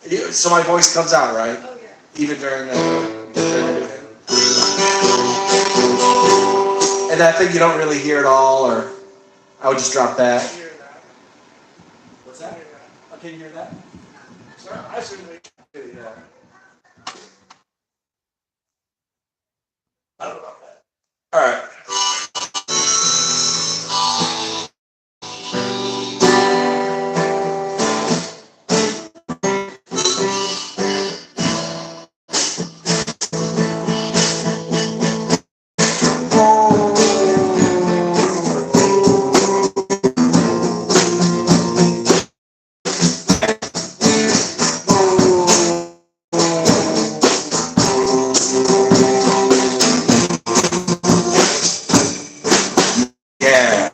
So my voice comes out, right? Even during the. And that thing you don't really hear at all, or I would just drop that. What's that? Oh, can you hear that? Sorry, I shouldn't be. Yeah. I don't know about that. All right. Yeah.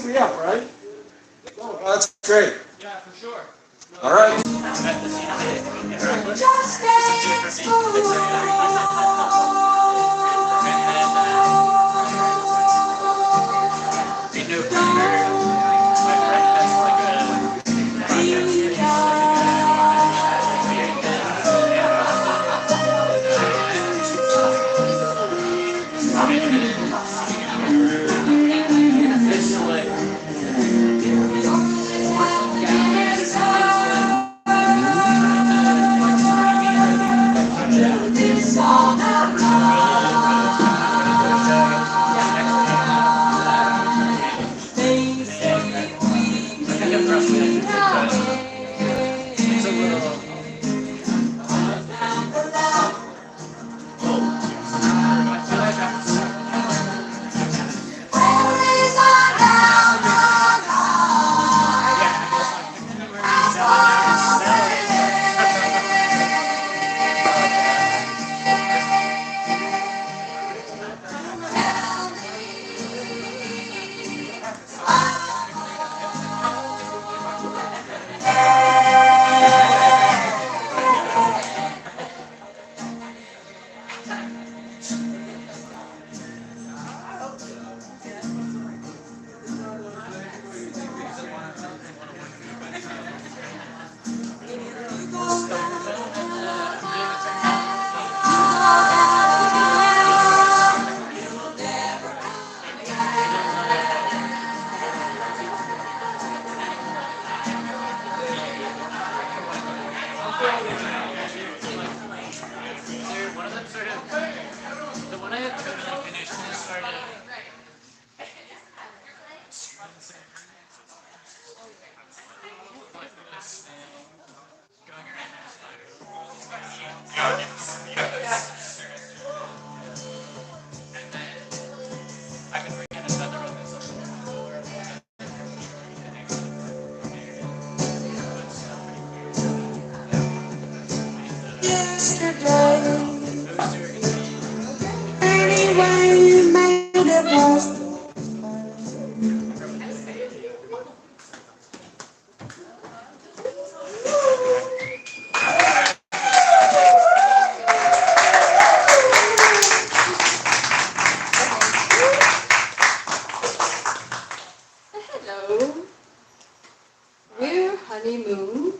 Yeah, right? Oh, that's great. Yeah, for sure. All right. Hello. We're Honeymoon.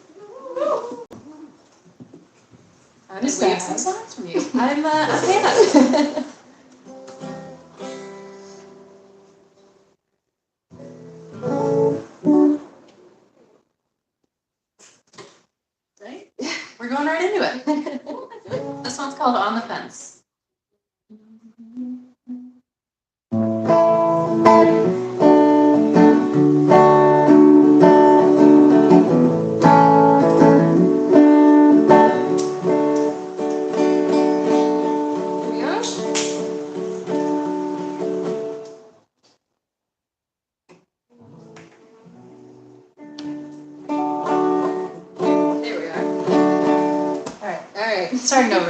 Honestly, we have some songs from you. I'm a fan. Right? We're going right into it. This one's called On the Fence. There we are. All right. Starting over.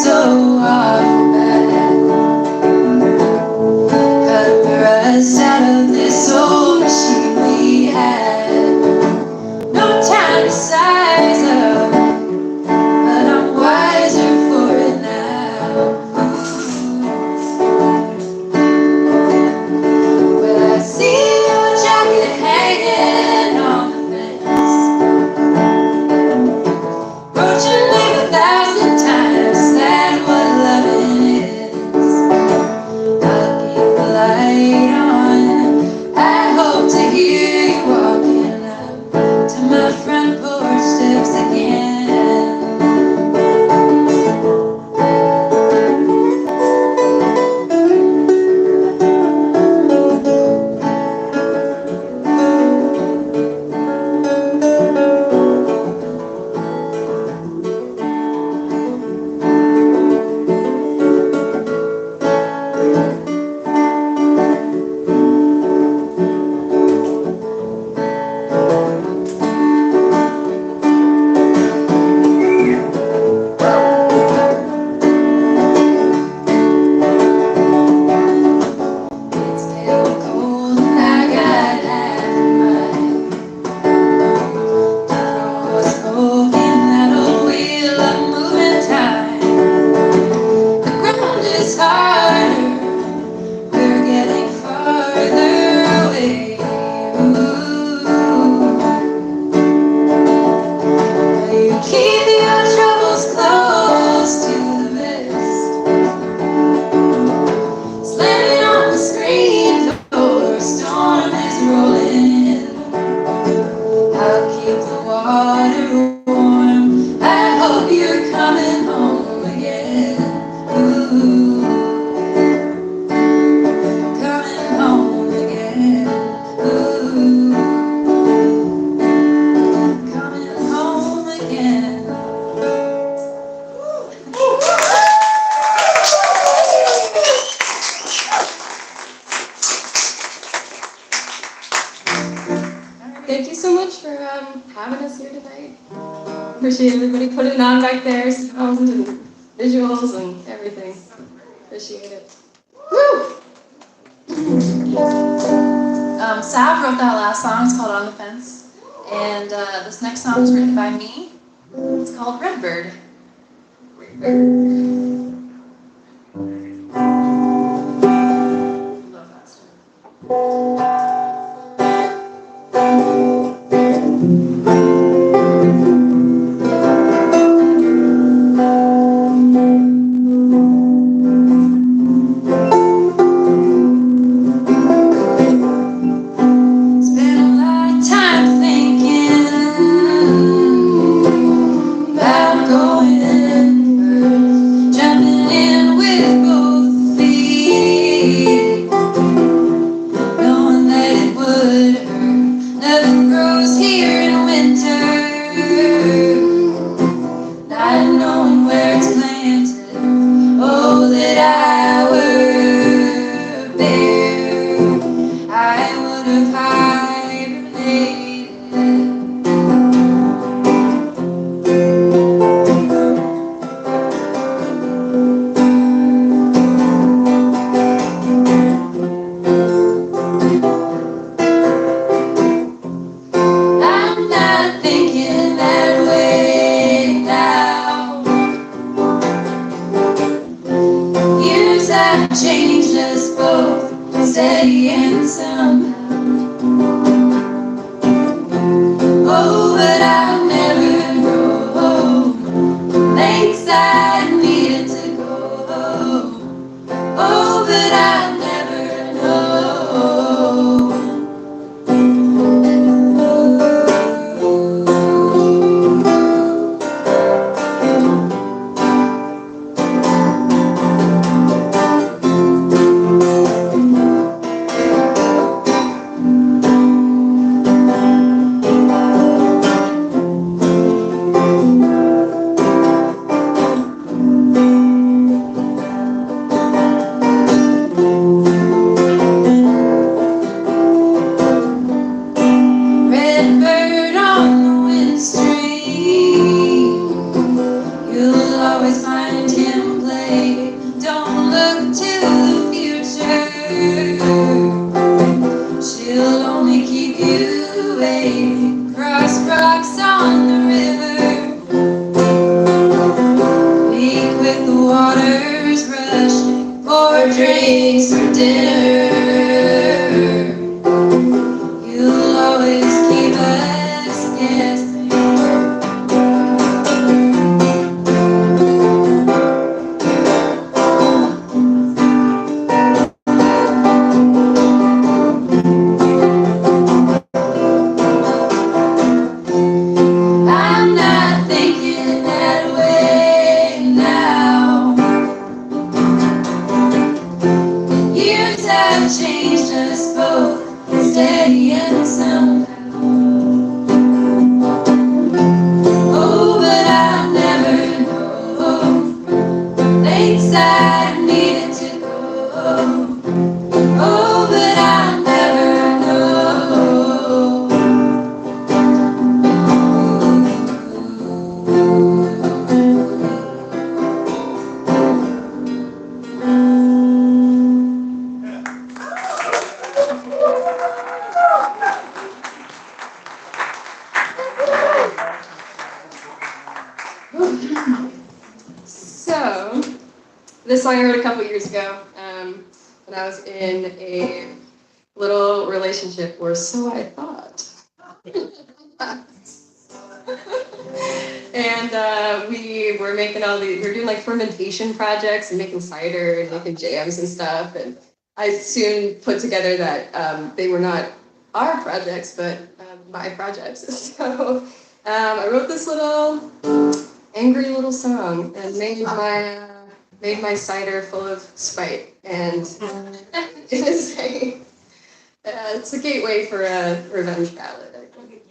so awful bad. Cut the rust out of this old machine we had. No time to size up, but I'm wiser for it now. Well, I see your jacket hanging on the fence. Wrote your name 1,000 times, that's what loving is. I'll keep the light on. I hope to hear you walking up to my front porch steps again. It's pale cold and I got half a mind to throw a spoke in that old wheel of moving time. The ground is harder, we're getting farther away. You keep your troubles close to the vest, slamming on the screen door. A storm is rolling in. I'll keep the water warm. I hope you're coming home again. Ooh, coming home again. Ooh, coming home again. Thank you so much for having us here tonight. Appreciate everybody putting on back there, sound and visuals and everything. Appreciate it. Woo! Sav wrote that last song. It's called On the Fence. And this next song was written by me. It's called Redbird. Love that stuff. Spent a lot of time thinking about going in first, jumping in with both feet, knowing that it would hurt. Nothing grows here in winter, not knowing where it's planted. Oh, that I were there, I would have hibernated. I'm not thinking that way now. Years have changed us both, steady and somehow. Oh, but I've never grown lengths I needed to go. Oh, but I've never known. Redbird on the windstream, you'll always find him pancakes for dinner. You'll always keep us guessing. I'm not thinking that way now. Years have changed us both, steady and somehow. Oh, but I'll never know things I needed to go. Oh, but I'll never know. So, this song I wrote a couple years ago when I was in a little relationship, or so I thought. And we were making we were doing like fermentation projects and making cider and making jams and stuff. And I soon put together that they were not our projects, but my projects. So I wrote this little angry little song and made my cider full of spite. And it's a gateway for a revenge ballad, I think.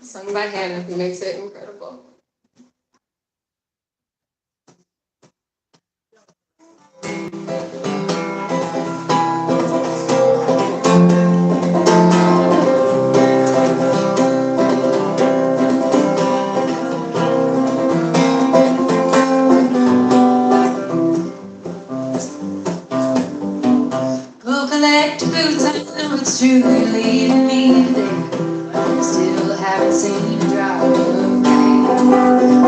Sung by Hannah, who makes it incredible. Go collect your boots, I know it's true, you're leaving me today. Still haven't seen a drop of rain.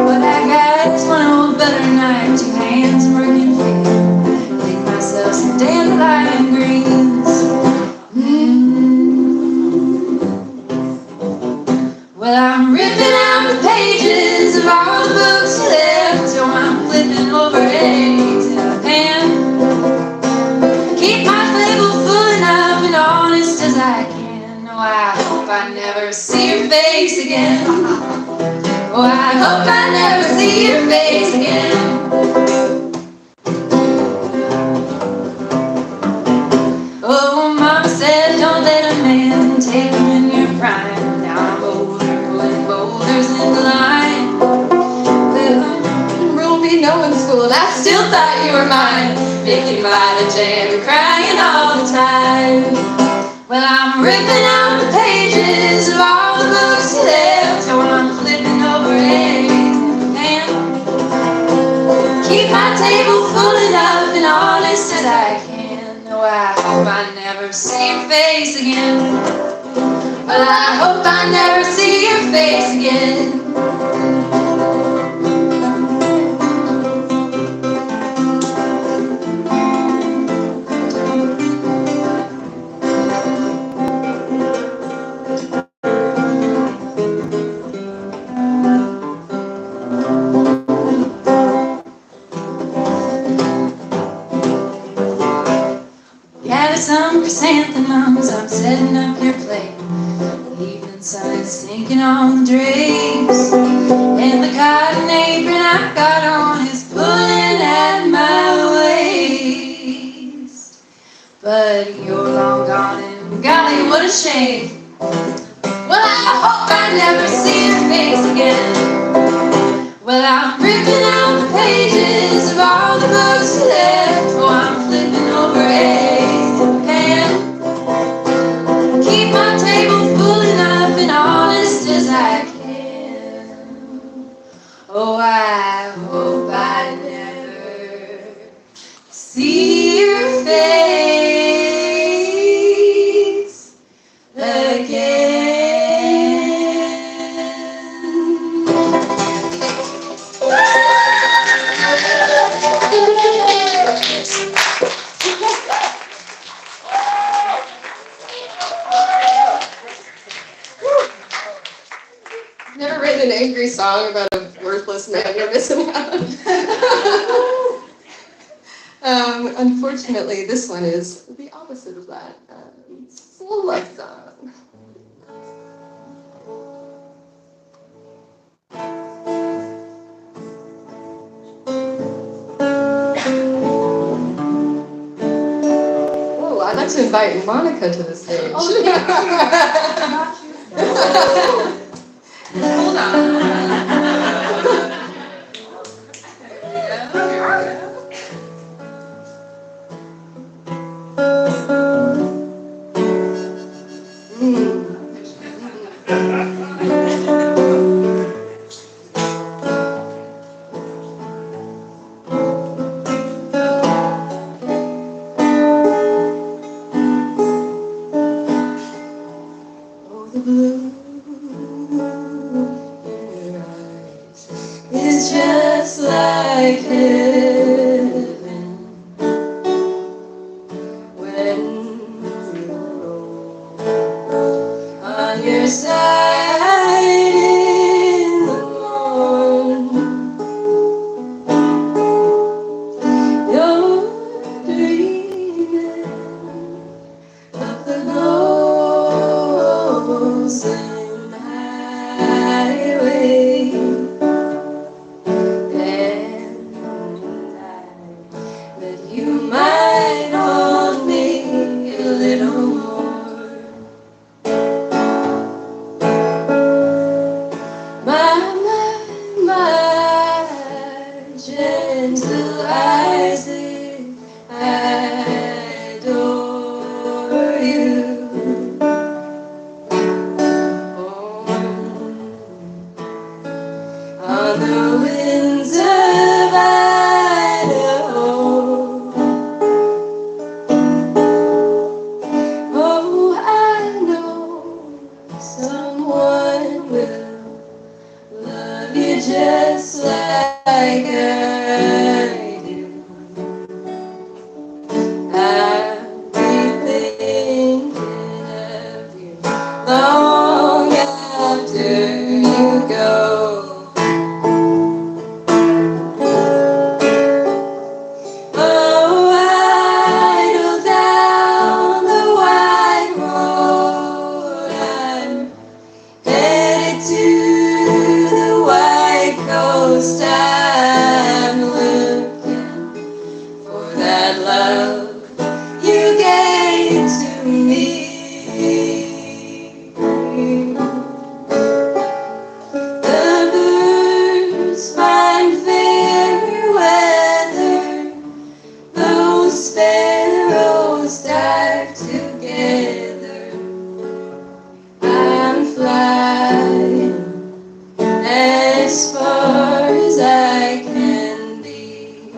But I got this one old butter knife, 2 hands and working feet. Make myself some dandelion greens. Well, I'm ripping out the pages of all the books you left, so I'm flipping over eggs in a pan. Keep my table full enough and honest as I can. Oh, I hope I never see your face again. Oh, I hope I never see your face again. Oh, Mama said don't let a man take you in your prime. Now I'm older, pulling boulders in the line. Well, Rule be no in school, and I still thought you were mine. Making light of jam and crying all the time. Well, I'm ripping out the pages of all the books you left, so I'm flipping over eggs in a pan. Keep my table full enough and honest as I can. Oh, I hope I never see your face again. Well, I hope I never see your face again. Gather some chrysanthemums, I'm setting up your plate. The evening sun is sinking on the drapes, and the cotton apron I've got on is pulling at my waist. But you're long gone and golly, what a shame. Well, I hope I never see your face again. Well, I'm ripping out the pages of all the books you left. Oh, I'm flipping over eggs in a pan. Keep my table full enough and honest as I can. Oh, I hope I never see your face again. song about a worthless man you're missing out. Unfortunately, this one is the opposite of that. It's a love song. Oh, I'd like to invite Monica to the stage. Oh, hold on. The blue in your eyes is just like heaven when you roll on your side in the morn. You're dreaming of the Golden Highway, and that you might hold me a little more. My gentle Isaac, I adore you. On the winds of Idaho, oh, I know someone will love you just like I do. I'll be thinking of you long after you go. Oh, idle down the wide road, I'm headed to the white coast. I'm looking for that love you gave to me. The birds find fair weather, those sparrows dive together. I'm flying as far as I can be.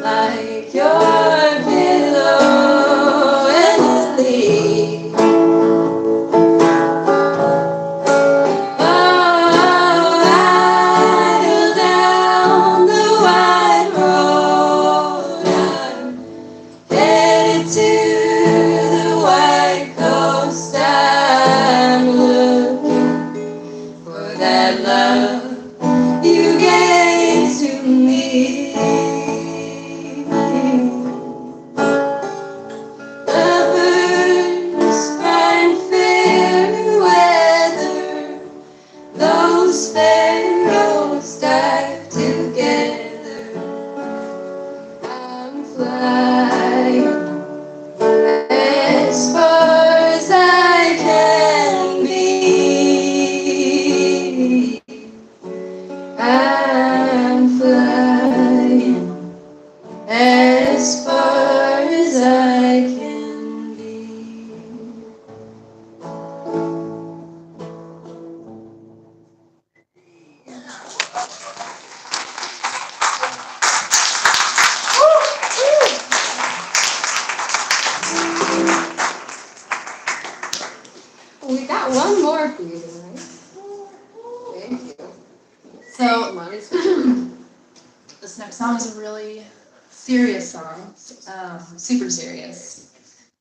like your pillow and leave. Oh, I this next song is a really serious song, super serious.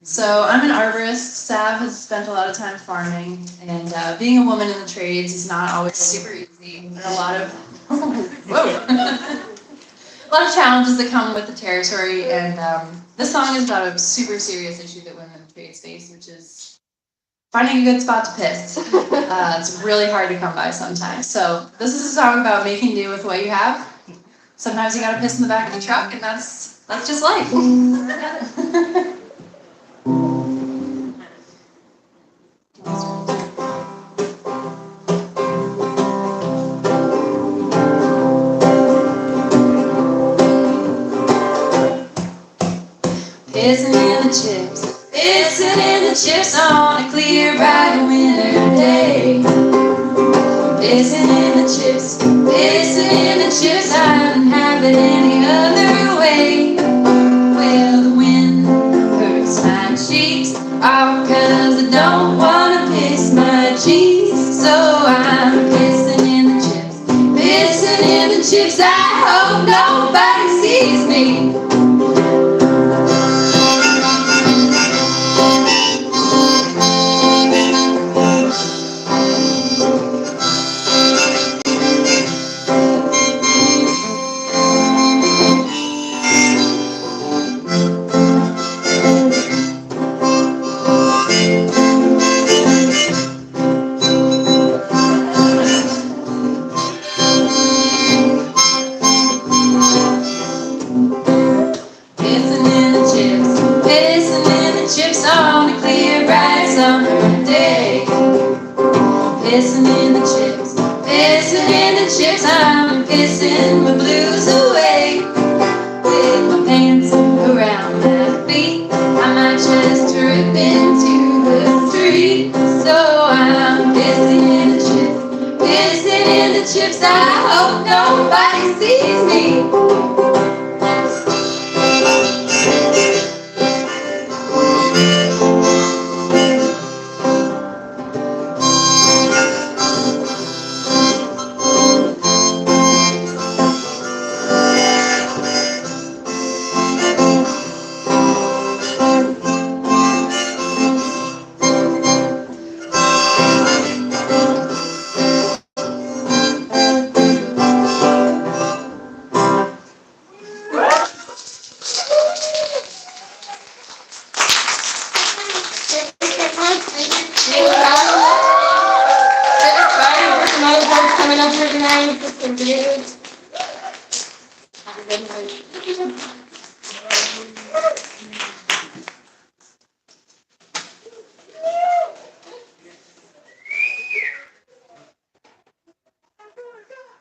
So I'm an arborist. Sav has spent a lot of time farming, and being a woman in the trades is not always super easy. There are a lot of a lot of challenges that come with the territory, and this song is about a super serious issue that women in the trades face, which is finding a good spot to piss. It's really hard to come by sometimes. So this is a song about making do with what you have. Sometimes you gotta piss in the back of the truck, and that's just life. Pissing in the chips on a clear, bright winter day. Pissing in the chips, I wouldn't have it any other way. Well, the wind hurts my cheeks, all 'cause I don't wanna piss my jeans. So I'm pissing in the chips, I hope nobody sees me. Pissing in the chips, I'm pissing my blues away. With my pants around my feet, I might just trip into the street. So I'm pissing in the chips, I hope nobody sees me.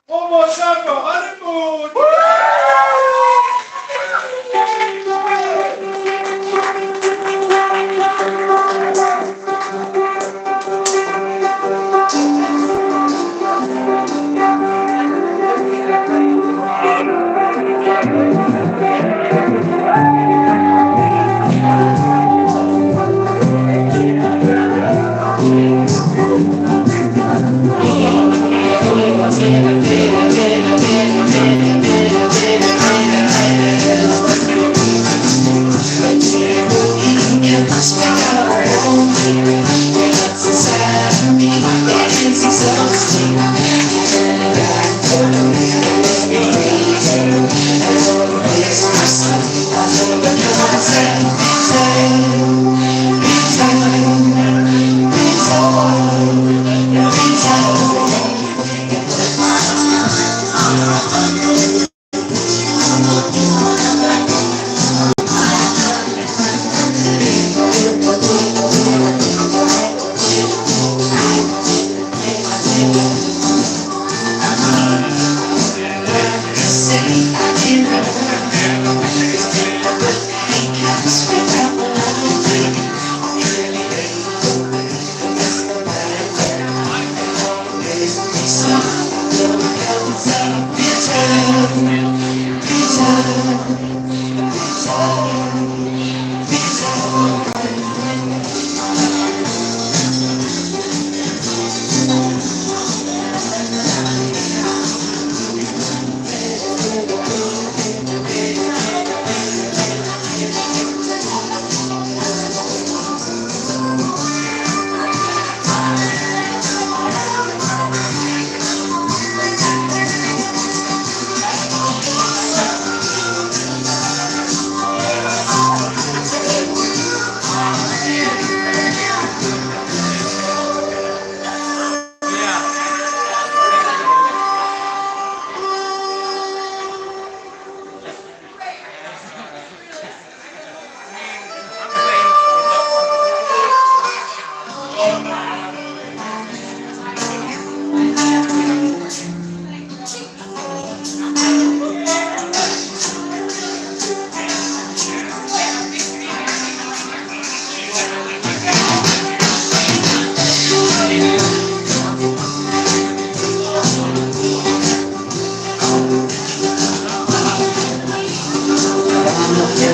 One more time for Honeymoon!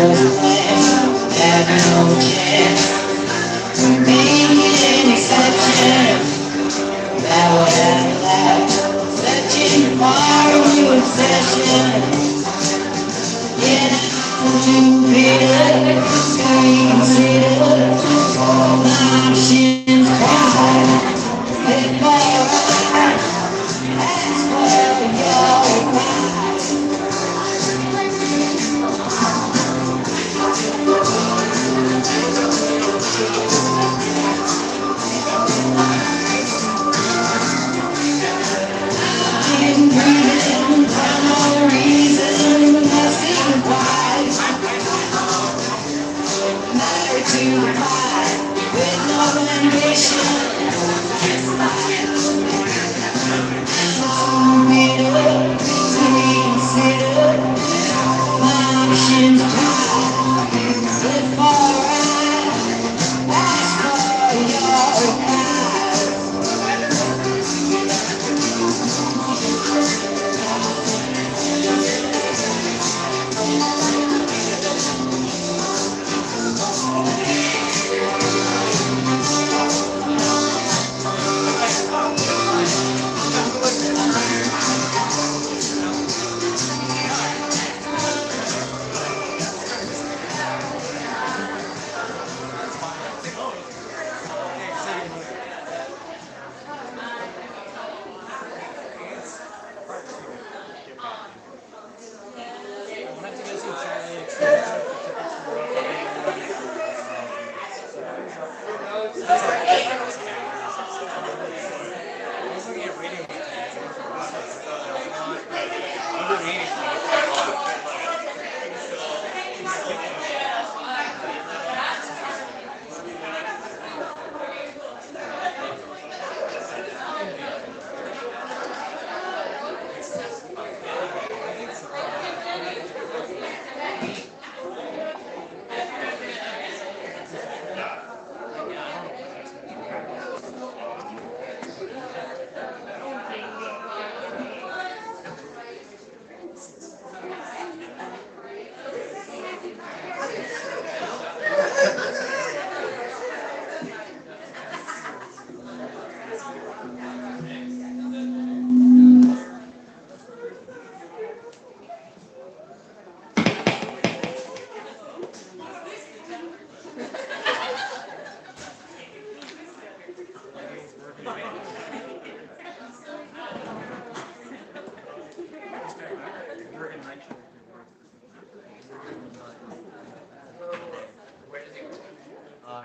just have no chance. Making an exception, that would have left. Searching for a new obsession. Yeah, to bitter, consider my options wide. If alright, ask for your pride. I'm breathing for no reason, asking why. Married to the pie, with no ambition. Reconsider my options wide. If alright, ask for your pride.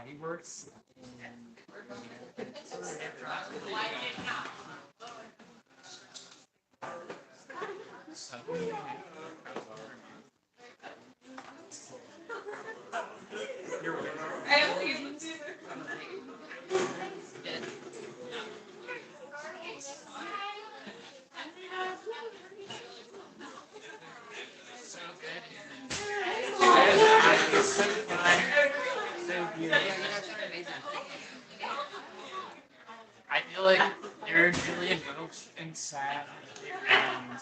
He works. I feel like you're really invoked and sad. And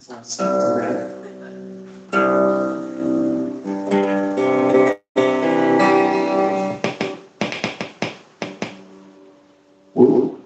Sounds rad. Woo.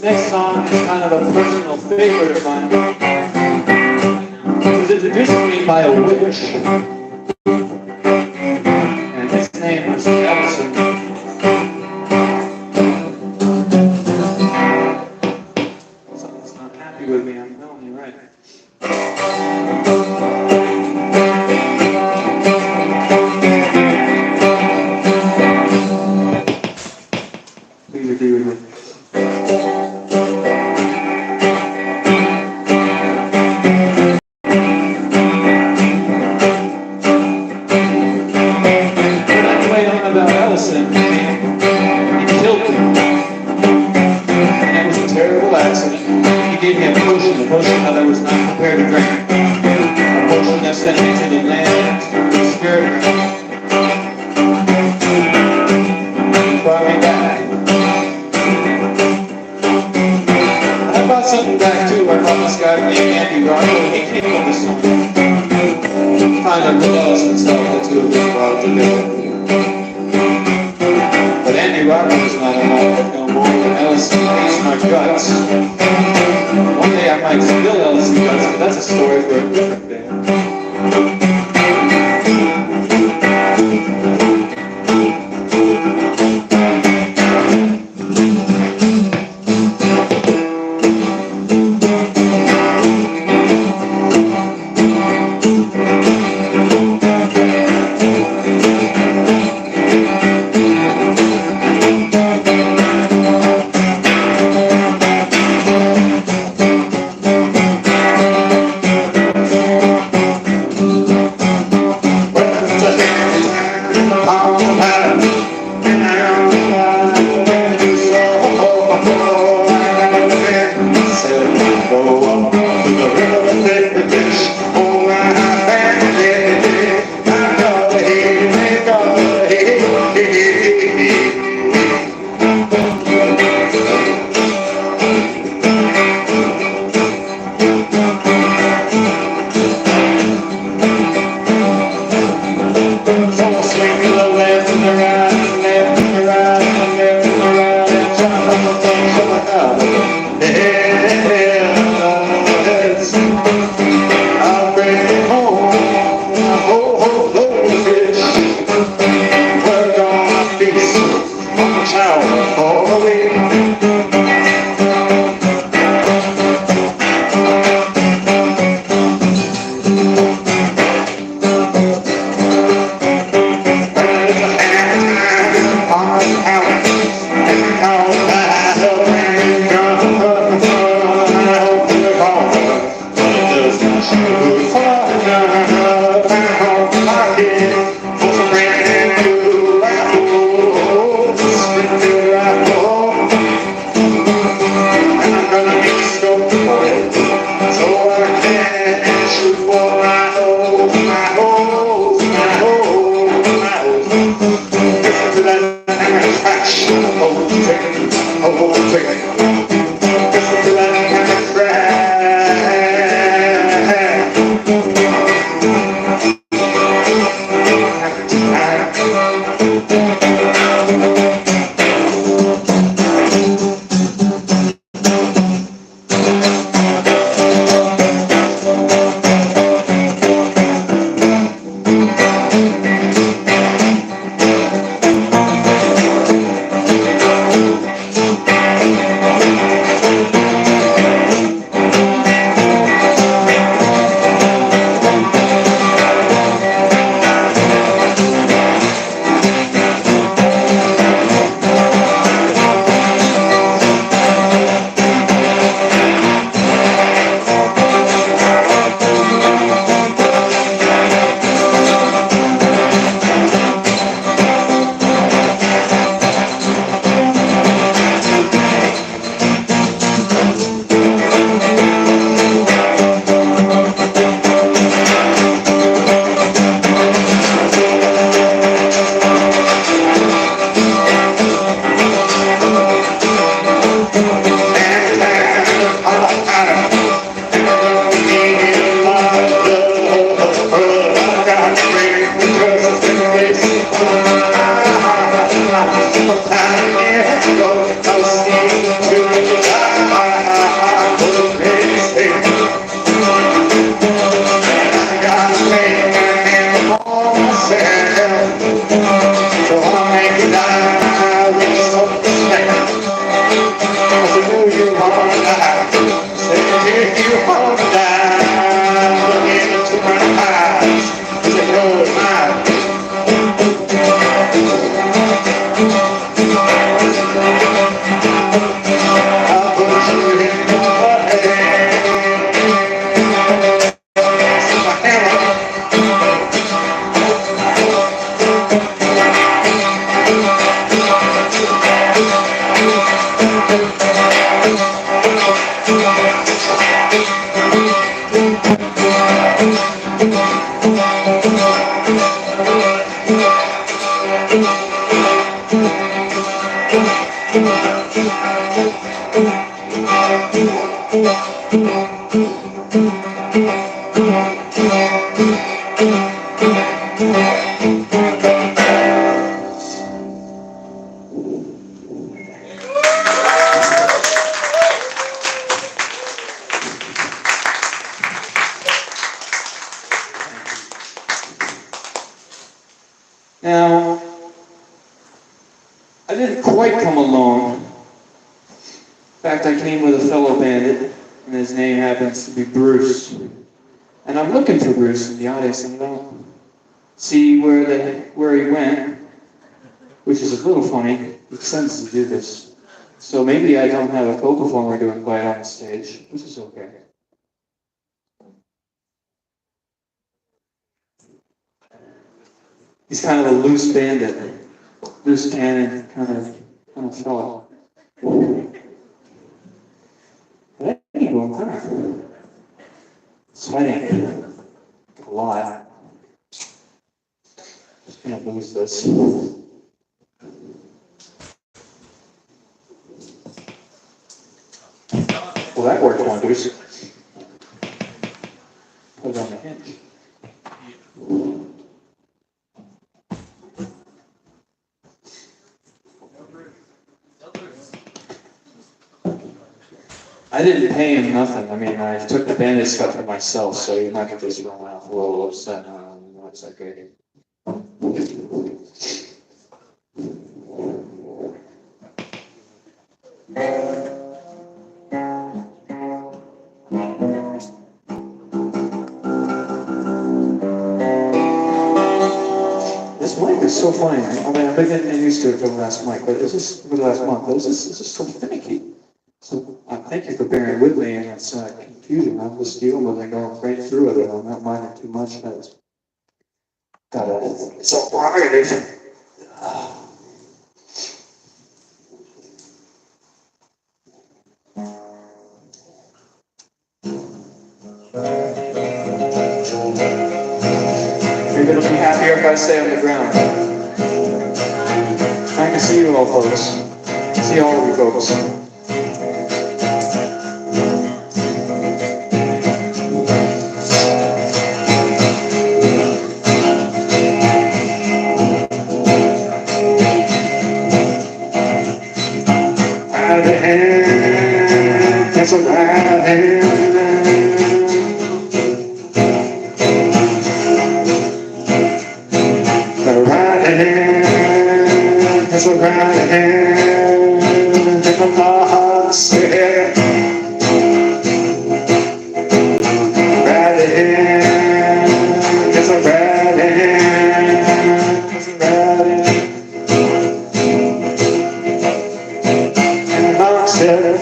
Next song is kind of a personal favorite of mine. It was introduced to me by a witch, and his name was Ellison. Something's not happy with me, I'm telling you, right? Please agree with me. Now, I didn't quite come alone. In fact, I came with a fellow bandit, and his name happens to be Bruce. And I'm looking for Bruce in the audience, and I don't see where he went, which is a little funny. He tends to do this. So maybe I don't have a co-performer doing quiet on the stage, which is okay. He's kind of a loose bandit, loose cannon kind of fellow. But anyway, I'm kind of sweating a lot. Just gonna lose this. Well, that worked wonders. Put it on the hinge. I didn't pay him nothing. I mean, I took the bandit stuff for myself, so you might have to just run off a little upset. It's okay. This mic is so funny. I mean, I've been getting used to it for the last mic, but it's just for the last month. But it's just so finicky. So thank you for bearing with me, and it's confusing. I'm just dealing with it, going right through it, and I'm not minding too much. That's it's a prerogative. You're gonna be happier if I stay on the ground. I can see you all, folks. See all of you folks. Right hand, that's a right hand. The right hand, that's a right hand. Take a hard step. Right hand, that's a right hand. That's a right hand. And a hard step.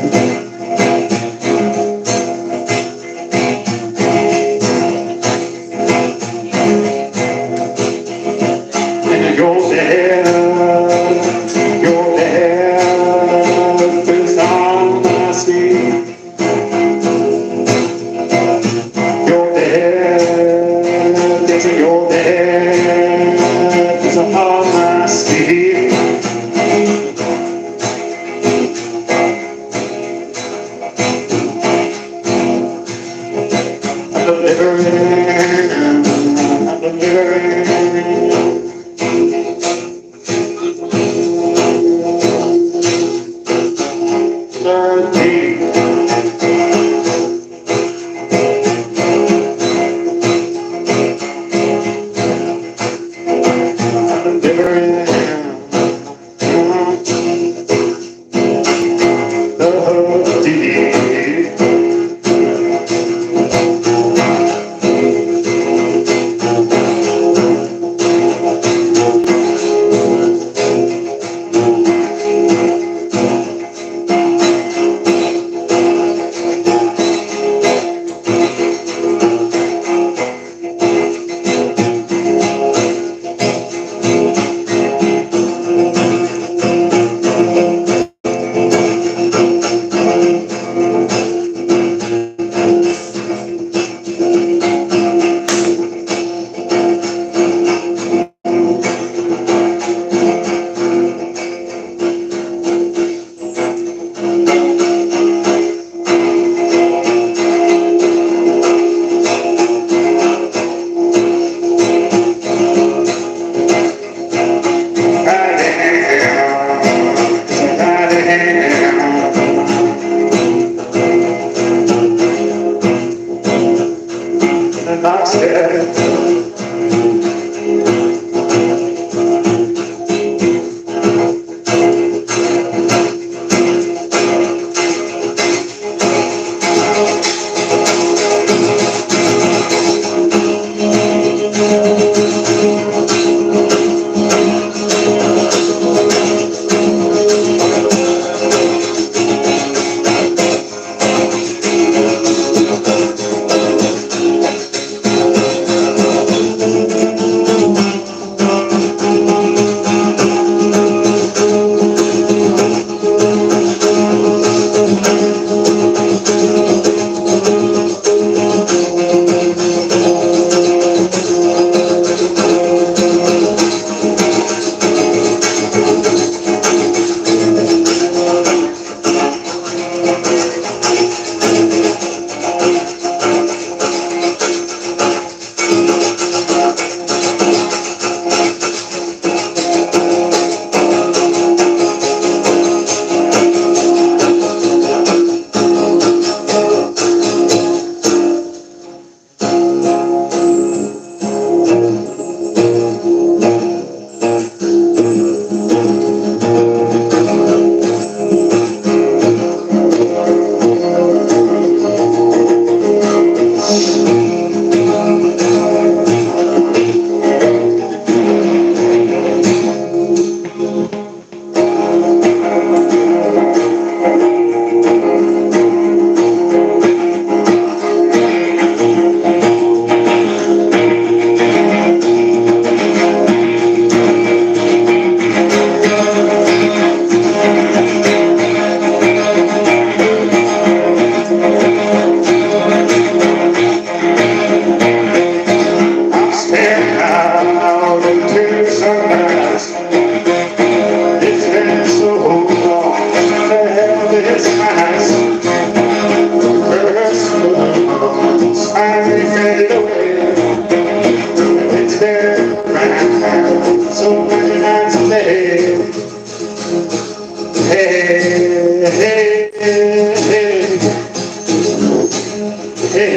This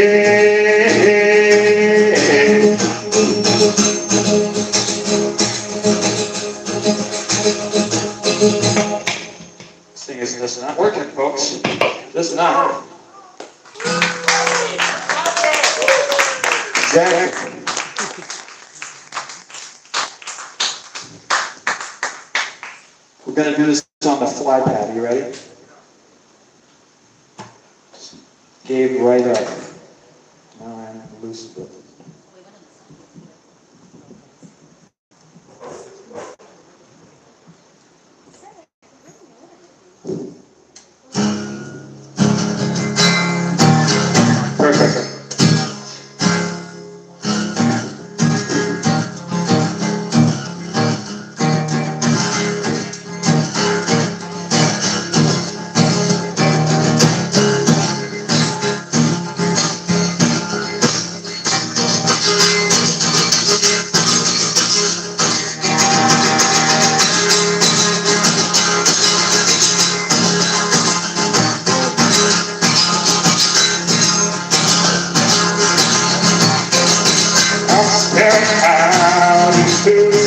thing is just not working, folks. Just not. Exactly. We're going to do this on the fly pad. Are you ready? Gave right up. Now I'm loose with it. Perfect.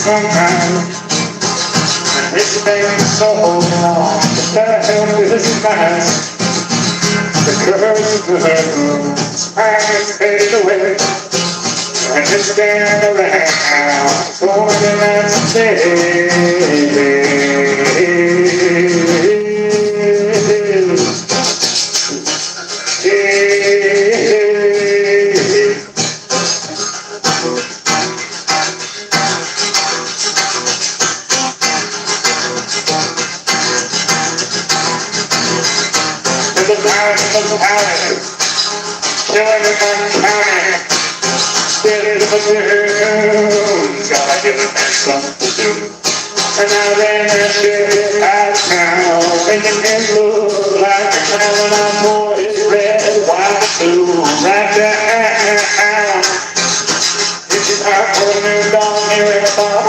Sometimes and it's been so long that hell is nice. The curse of the time faded away, and it's stand around for the last killing in my county, still in the dunes, gotta give a man something to do. And now then that shit out of town, making it look like the crown when I'm more is red, white, blue, right down. It's time for a new dawn here in the bar.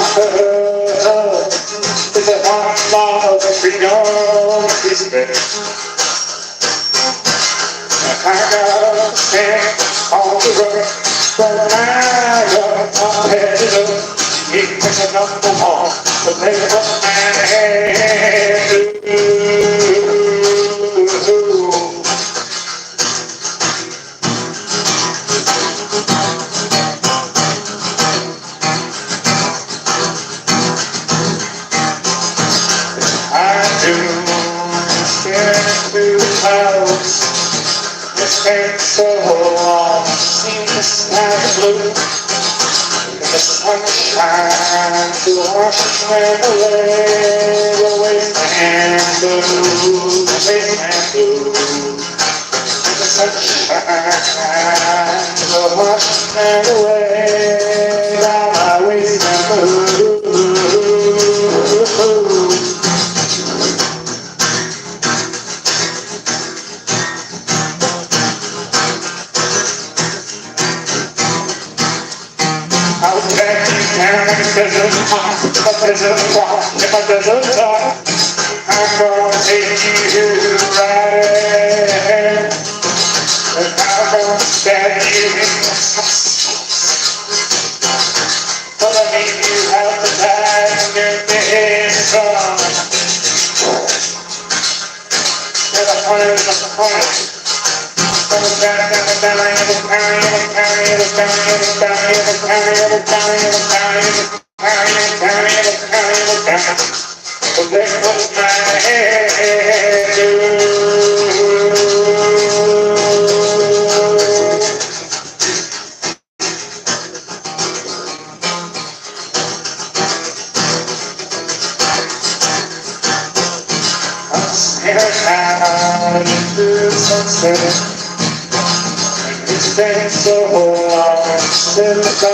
It's a hot law of freedom, respect. I got stand on the road, but I got my head up. It's enough for all, but they put my head I do stand to the clouds. It's been so long, seen the sky blue, and the sun shines to wash it away. The wasteland blue, the wasteland blue, and the sun shines to wash it away. Down my wasteland blue. I was back down in the desert, if I desert walk, if I desert talk, I'm gonna take you right, and I'm gonna stab you in the but I need you out to die in your bed, son. There's a point, there's a point. It's been so long since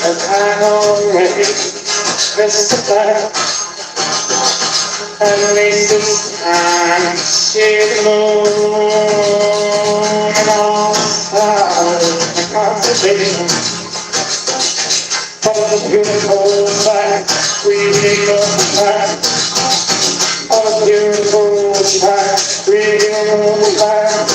and I already missed the time. At least it's time to see the moon and all the conversation. All the beautiful sights we take up the time. All the beautiful sights we take up the time.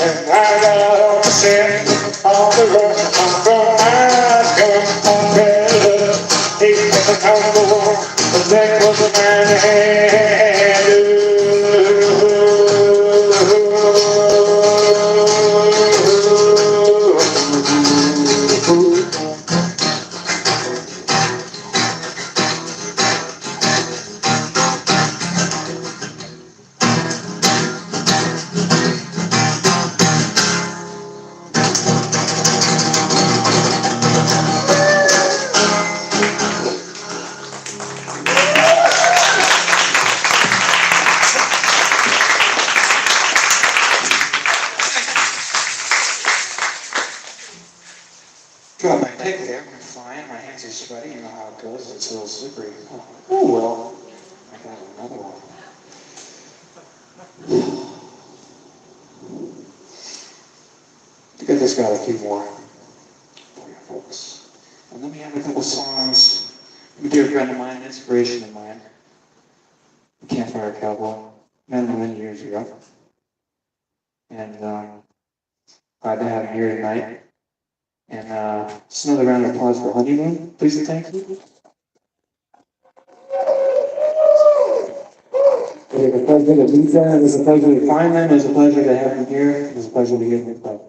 And I got to sit on the road from my gun. He was a cowboy, but that was a man. Got my pick there, I'm flying, my hands are sweaty, you know how it goes, it's a little slippery. Oh well, I got another one. I think I just got a few more for you folks. And then we have a couple songs. A dear friend of mine, an inspiration of mine, Campfire, Cowboy, met him many years ago. And glad to have him here tonight. And just another round of applause for Honeymoon, please and thank you. It was a pleasure to meet them, it was a pleasure to find them, it was a pleasure to have them here, it was a pleasure to get them back.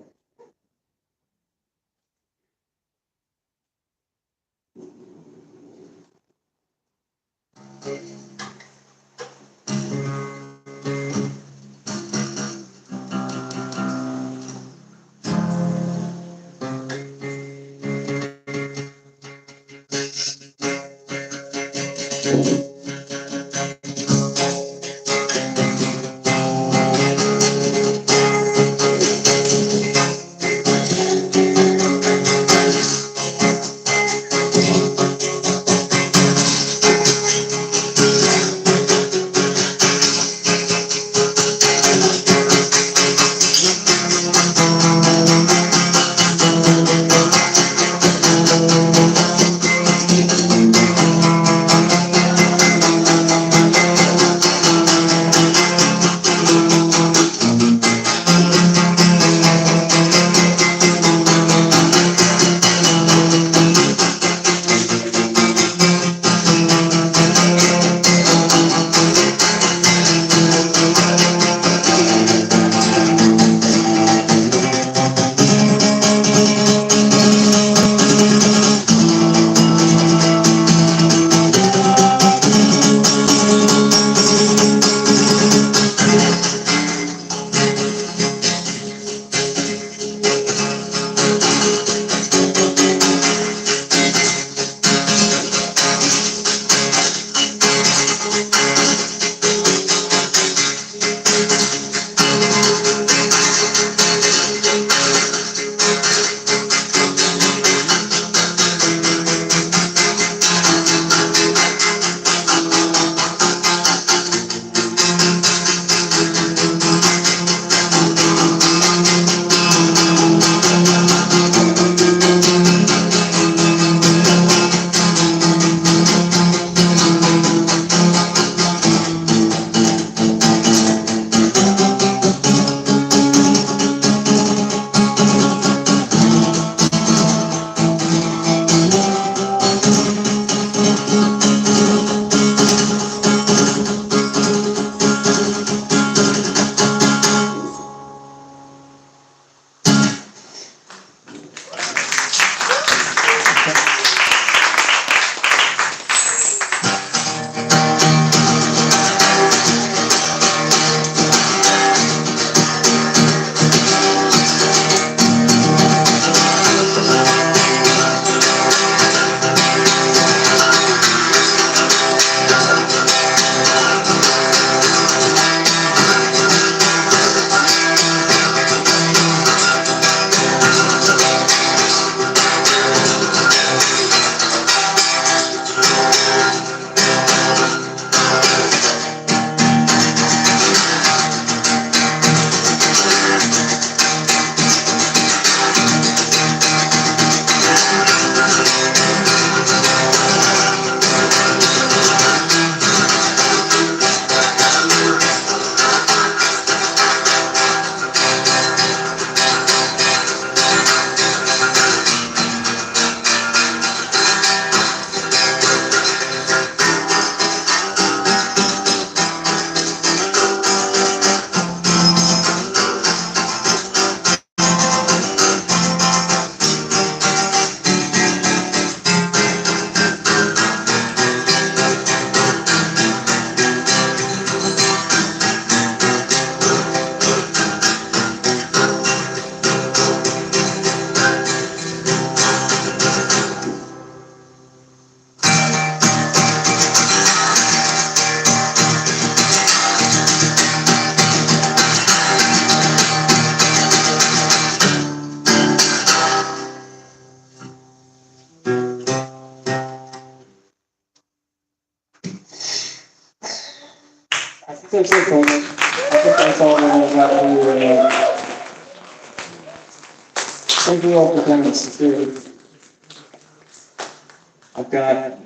I think that's it, folks. I think that's all that I've got for you. Thank you all for coming. Sincerely. I've got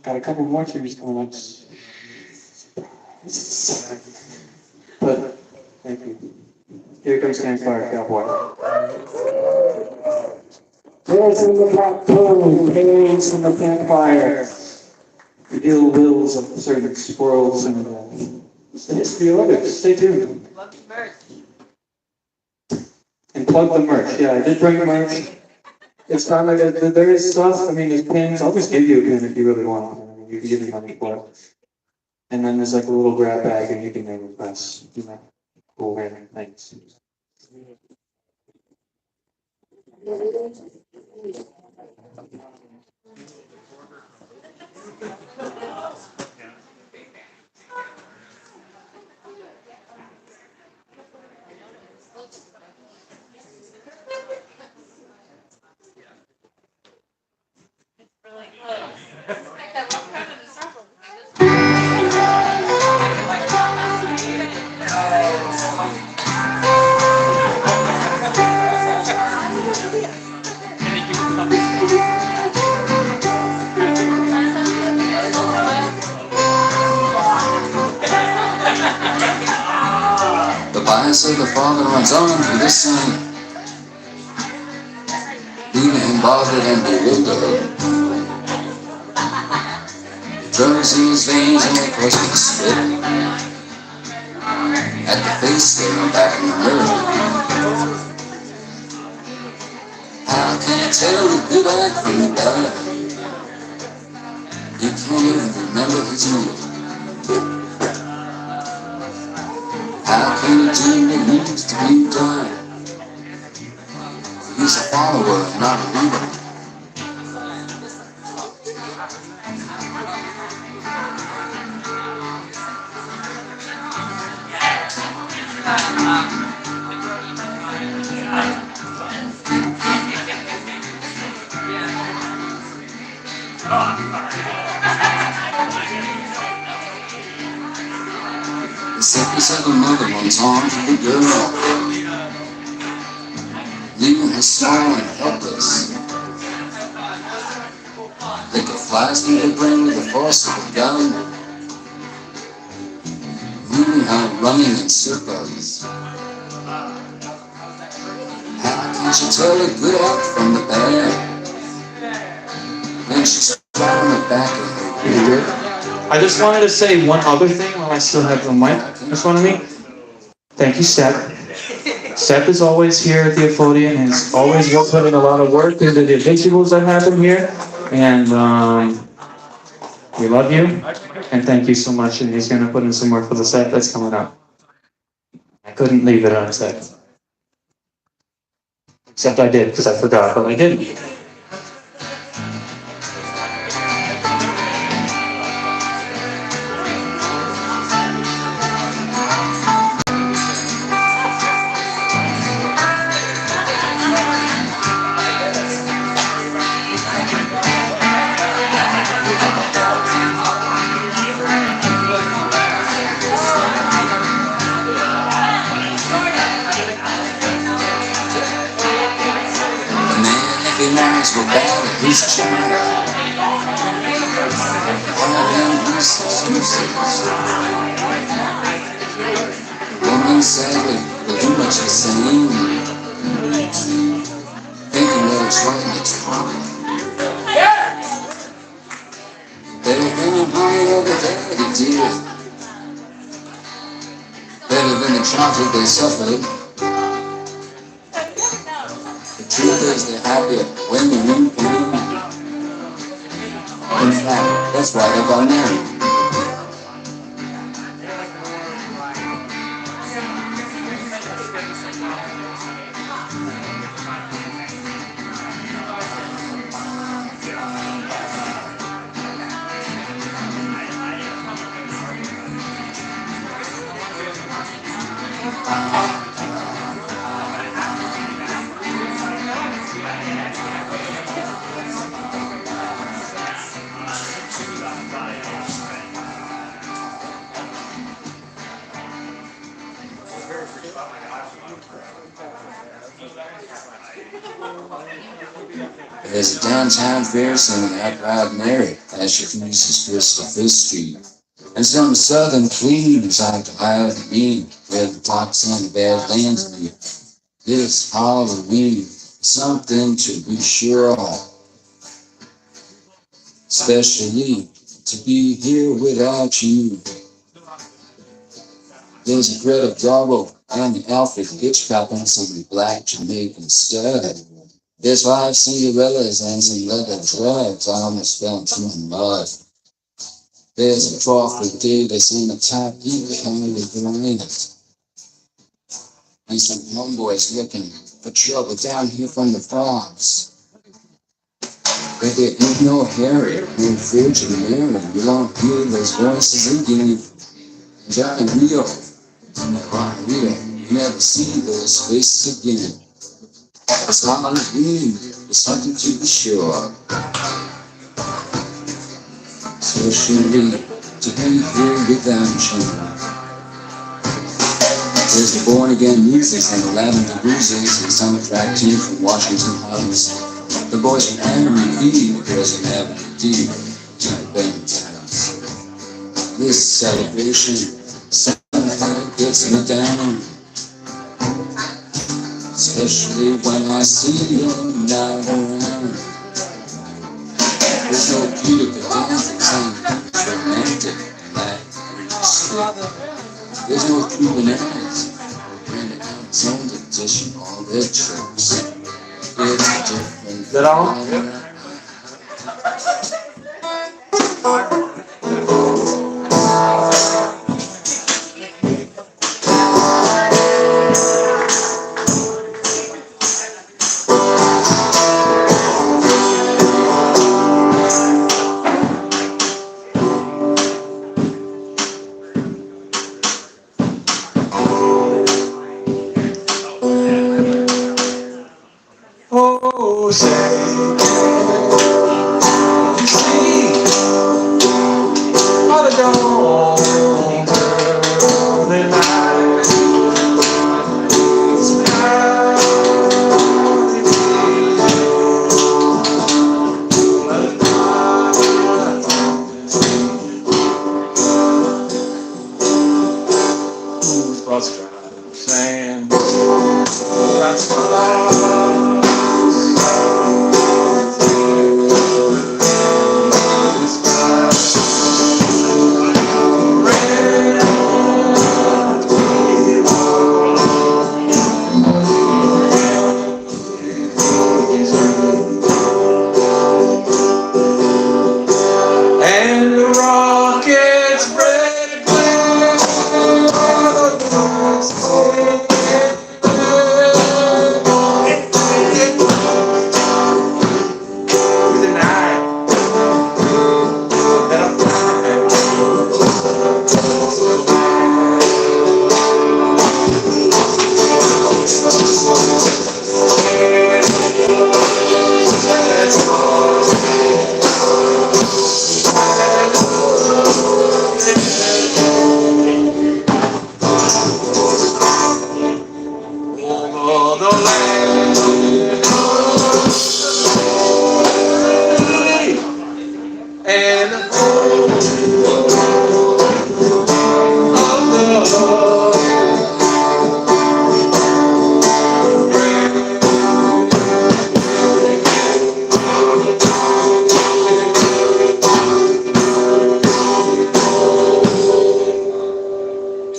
a couple more series coming up. But thank you. Here comes Campfire, Cowboy. There's in the black code, pains from the campfire. Reveal wills of certain squirrels and the history of others. Stay tuned. Plug the merch. And plug the merch. Yeah, I did bring the merch. It's not like there is stuff. I mean, there's pins. I'll just give you a pin if you really want. I mean, you can give me money for it. And then there's like a little grab bag, and you can name requests. You know, cool random things. The bias of the father runs on to the son, leaving him bothered and bewildered. Drugs in his veins and the question spit at the face staring back in the mirror. How can you tell the good act from the bad? You can't even remember his name. How can you do what needs to be done? He's a follower, not a leader. The sickness of the mother runs on to the girl, leaving her small and helpless. Like a flies through her brain with the force of a gun, leaving her running in circles. How can she tell the good act from the bad when she's flat on the back of her rear? I just wanted to say one other thing while I still have the mic in front of me. Thank you, Seth. Seth is always here at the APOHADIon and is always putting a lot of work into the visuals that happen here. And we love you. And thank you so much. And he's going to put in some work for the set that's coming up. I couldn't leave it unsaid. Except I did, because I forgot, but I didn't. Were bad at his child. All them loose excuses. Woman sadly will do much the same, thinking that it's right and it's wrong. Better than the bully of the daddy did. Better than the childhood they suffered. The truth is they're happier when the wind came. In fact, that's why they got married. There's a downtown fair singing out Proud Mary as she cruises Crystal Fifth Street. And some southern queens like to hide the bean where the clocks and the badlands meet. This Halloween is something to be sure of, especially to be here without you. There's a Greta Garbo and the Alfred Hitchcock and some black Jamaican stud. There's 5 Cinderellas and some leather drugs. I almost fell into the mud. There's a Crawford Davis and a top kind of granite. And some homeboys looking for trouble down here from the farms. But there ain't no Harry, no Virgin Mary. You won't hear those voices again. Johnny Rio, Rio, you never see those faces again. It's Halloween, it's something to be sure. Especially to be here without you. There's the born again music and the lavender bruises and some track team from Washington Heights. The boys from Henry B, the girls from Avenue D, to the band towns. This celebration somehow gets me down. Especially when I see you not around. There's no beautiful dancing, romantic, like there's no Cuban eyes, branded out its own edition, all their tricks. It's different. Is that on? Oh, say, you see, all the dawn, girl, the night is who's bus driver saying, that's my love. And the rockets break through the night.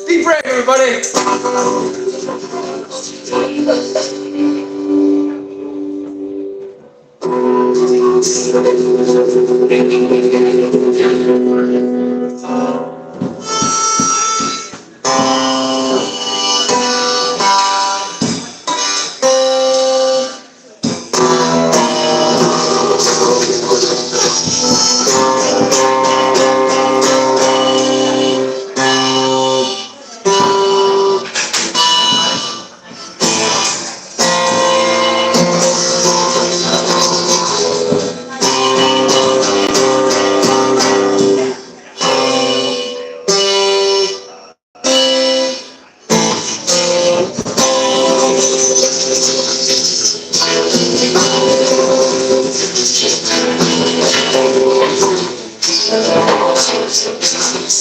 Deep breath, everybody. I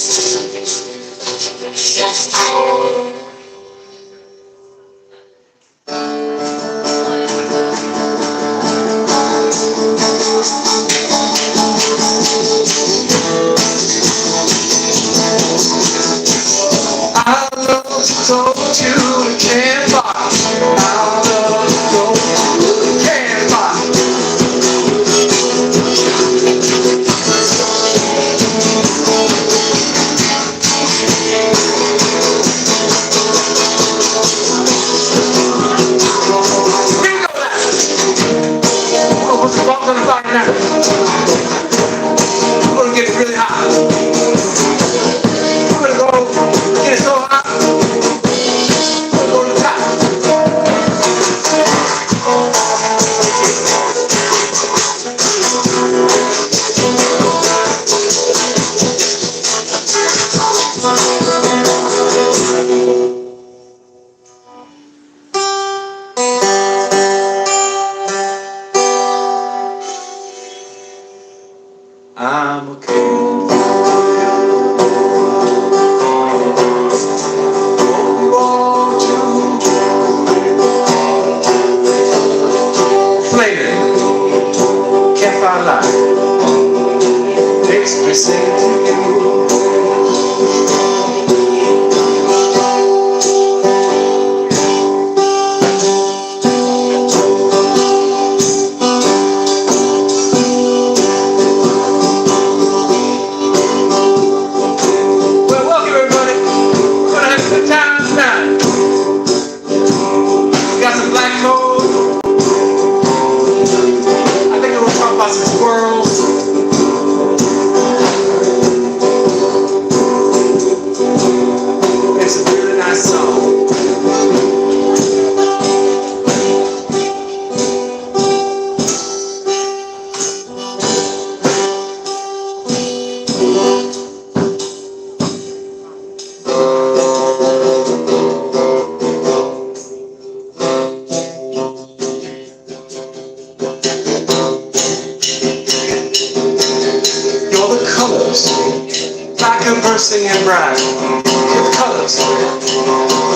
love to go to the campfire. I love to go to the campfire. Here we go now. Oh, put the balls on the fire now. We're gonna get really hot. We're gonna go get it so hot. We're gonna go to the top. I'm a king. You all to flavor. Campfire life makes me sing to you. Well, welcome everybody. We're gonna have a good time tonight. We got some black coal. I think we're gonna talk about some squirrels. It's a really nice song. You're the colors, black and bursting and bright. You're the colors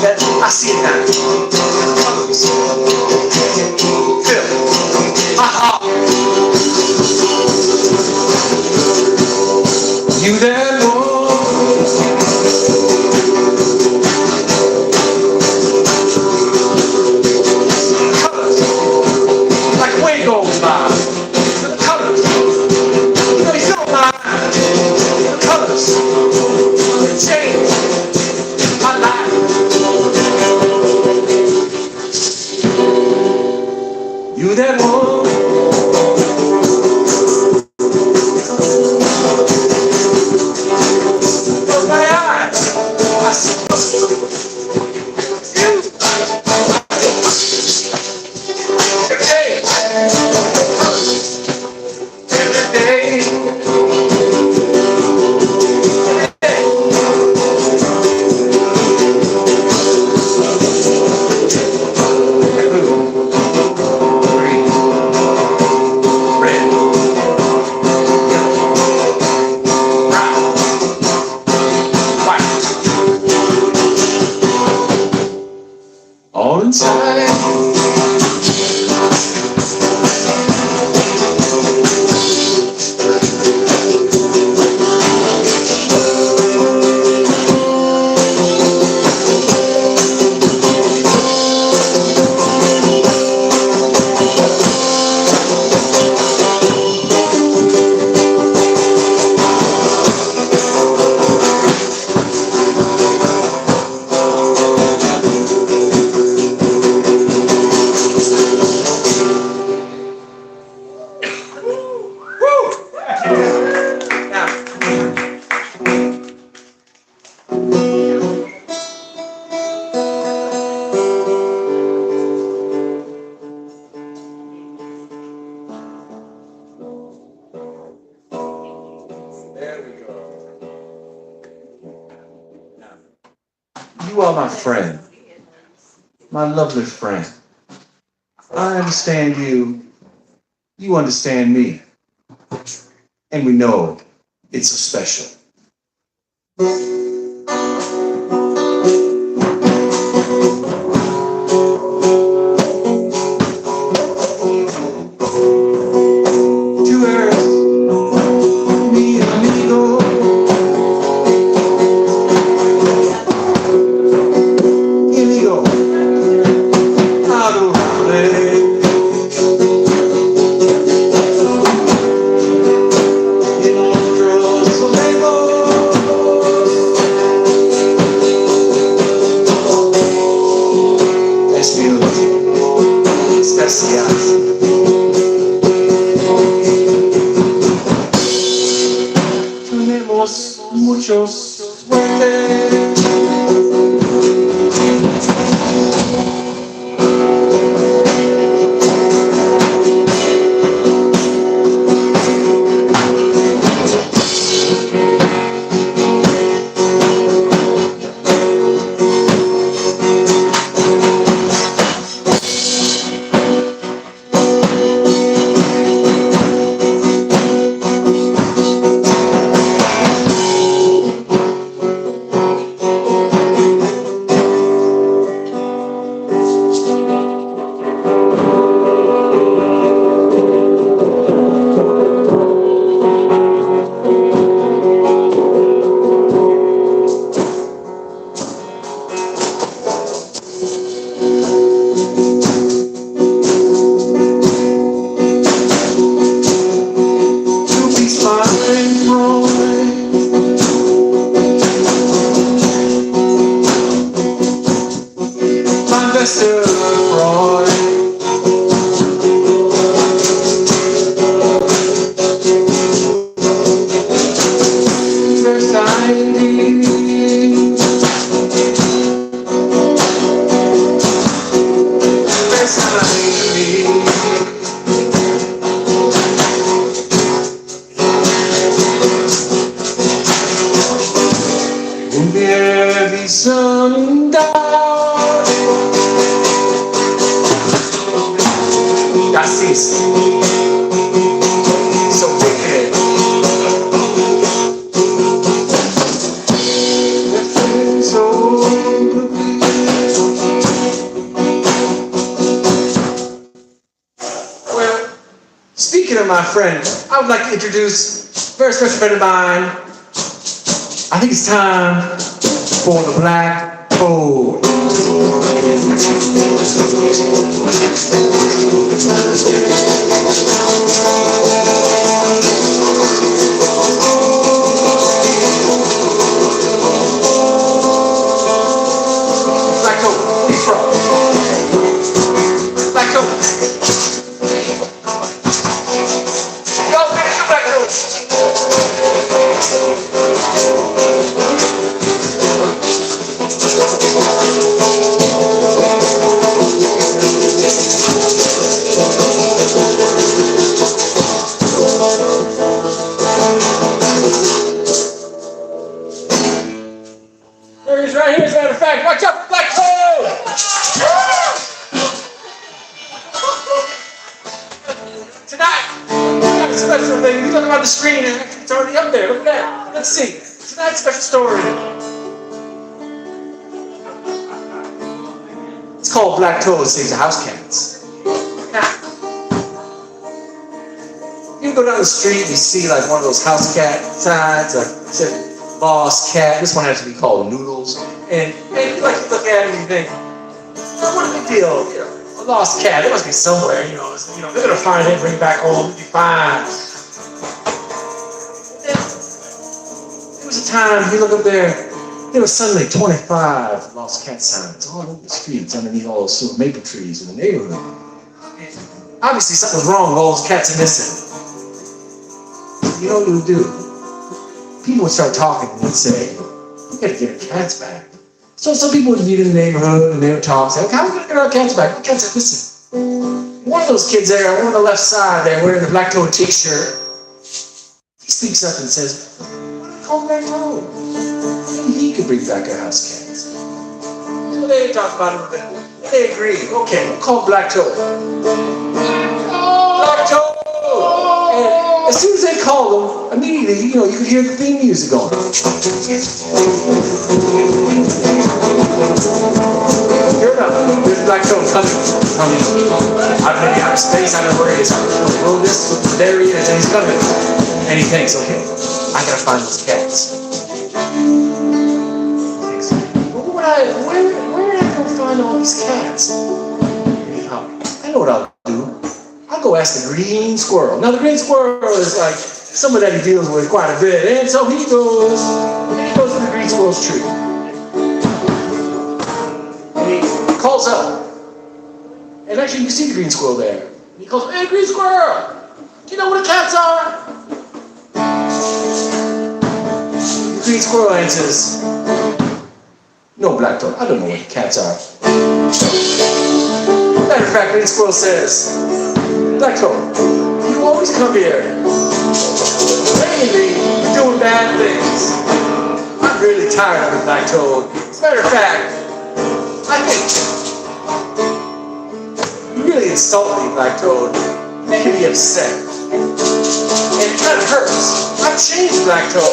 that I see it now. You're the colors. Feel my heart. You that one. Colors, like a wind goes by. The colors, they fill my mind. The colors, they change my life. You that one. Close my eyes, I see you. Every day, every day, every day. Blue, green, red, yellow, brown, white, all inside. There we go. You are my friend, my lovely friend. I understand you, you understand me, and we know it's so special. Two earths, mi amigo. Amigo, adorable. Y nuestros soñemos. Es mi especial. Tenemos muchos suerte. Speaking of my friend, I would like to introduce a very special friend of mine. I think it's time for the Black Toad. Black Toad, where you from? Black Toad. There he is right here, as a matter of fact. Watch out, Black Toad! Tonight, we got a special thing. We look about the screen, and it's already up there. Look at that. Let's see. Tonight's special story. It's called Black Toad Saves the House Cats. Now, you can go down the street and you see like one of those house cat signs, like it said Lost Cat. This one has to be called Noodles. And you like to look at it and you think, what a big deal, you know, a lost cat. It must be somewhere, you know, they're gonna find it, bring it back home, it'll be fine. Then, there was a time, you look up there was suddenly 25 lost cat signs all over the streets underneath all those silver maple trees in the neighborhood. And obviously something was wrong with all those cats are missing. You know what you would do? People would start talking and they'd say, we gotta get our cats back. So some people would meet in the neighborhood and they would talk, say, how are we gonna get our cats back? What cats are missing? One of those kids there, on the left side there, wearing the Black Toad t-shirt, he speaks up and says, what do we call Black Toad? Maybe he could bring back our house cats. So they talk about it a bit. They agree. Okay, we'll call Black Toad. Black Toad! And as soon as they called him, immediately, you could hear the theme music going. Sure enough, there's Black Toad coming. I don't know if out of space, I don't know where he is. Well, there he is, and he's coming. And he thinks, okay, I gotta find those cats. He thinks, well, where did I go find all these cats? I know what I'll do. I'll go ask the green squirrel. Now the green squirrel is like someone that he deals with quite a bit, and so he goes to the green squirrel's tree. And he calls up. And actually you see the green squirrel there. And he calls, hey green squirrel! Do you know where the cats are? The green squirrel answers, no, Black Toad, I don't know where the cats are. Matter of fact, green squirrel says, Black Toad, you always come here lately doing bad things. I'm really tired of it, Black Toad. As a matter of fact, I think you really insult me, Black Toad, making me upset. And it kind of hurts. I've changed, Black Toad.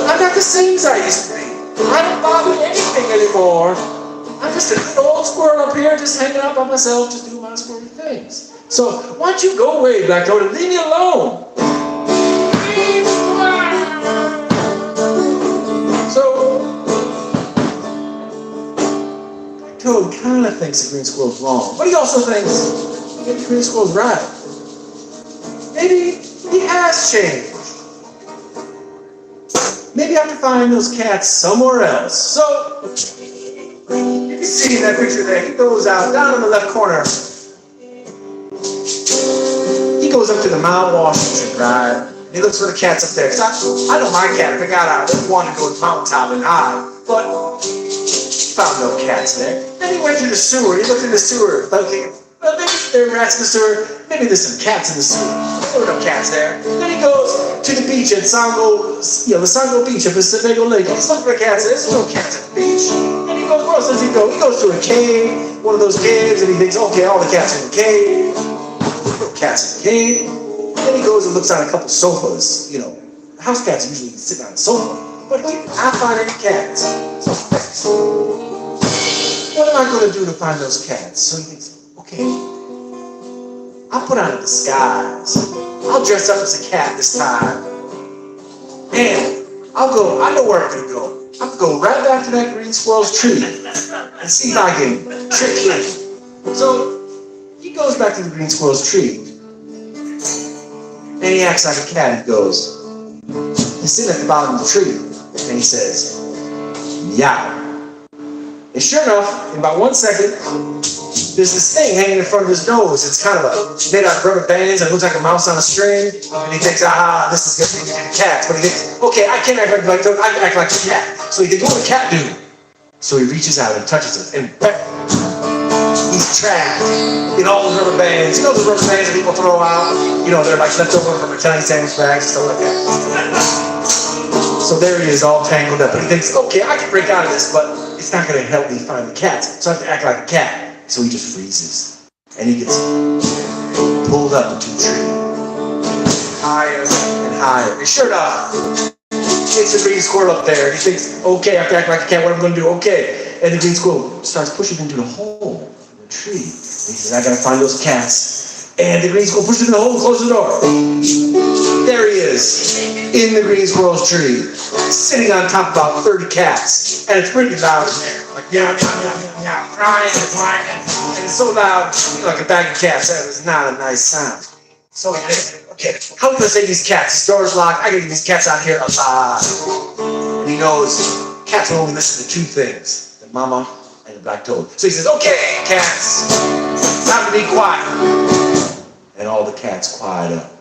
I'm not the same as I used to be. I don't bother anything anymore. I'm just a good old squirrel up here, just hanging out by myself, just doing my squirrely things. So, why don't you go away, Black Toad, and leave me alone? So, Black Toad kind of thinks the green squirrel's wrong, but he also thinks maybe the green squirrel's right. Maybe he has changed. Maybe I have to find those cats somewhere else. So, you can see in that picture there, he goes out, down in the left corner. He goes up to the Mount Washington, right? He looks for the cats up there. Cause I know my cat, if I got out, I wanted to go to the mountaintop and hide. But he found no cats there. Then he went to the sewer. He looked in the sewer, thinking, well, maybe there are rats in the sewer. Maybe there's some cats in the sewer. There were no cats there. Then he goes to the beach at the Sango Beach at Pacifico Lake. He's looking for cats. There's no cats at the beach. And he goes, where else does he go? He goes to a cave, one of those caves, and he thinks, okay, all the cats are in the cave. No cats in the cave. Then he goes and looks on a couple sofas. House cats usually sit on a sofa. But he can't find any cats. So, what am I going to do to find those cats? So he thinks, okay, I'll put on a disguise. I'll dress up as a cat this time. And I know where I'm going to go. I'm going to go right back to that green squirrel's tree and see if I can trick him. So he goes back to the green squirrel's tree and he acts like a cat. He goes, he's sitting at the bottom of the tree and he says, meow. And sure enough, in about 1 second, there's this thing hanging in front of his nose. It's kind of made out of rubber bands and it looks like a mouse on a string. And he thinks, this is going to be a cat. But he thinks, okay, I can't act like Black Toad, I can act like a cat. So he thinks, what would a cat do? So he reaches out and touches it, and bam! He's trapped in all those rubber bands. You know those rubber bands that people throw out? They're like left over from Italian sandwich bags and stuff like that. So there he is, all tangled up. And he thinks, okay, I can break out of this, but it's not going to help me find the cats. So I have to act like a cat. So he just freezes. And he gets pulled up into a tree. Higher and higher. And sure enough, it's the green squirrel up there. And he thinks, okay, I have to act like a cat. What am I going to do? Okay. And the green squirrel starts pushing into the hole in the tree. And he says, I got to find those cats. And the green squirrel pushes in the hole and closes the door. There he is, in the green squirrel's tree, sitting on top of about 30 cats. And it's pretty loud in there. Like, meow, meow, meow, meow, meow, crying and whining. And it's so loud, like a bag of cats. That was not a nice sound. So he thinks, okay, how can I save these cats? This door's locked. I gotta get these cats out here alive. And he knows cats will only listen to two things, the mama and the Black Toad. So he says, okay, cats, time to be quiet. And all the cats quiet up.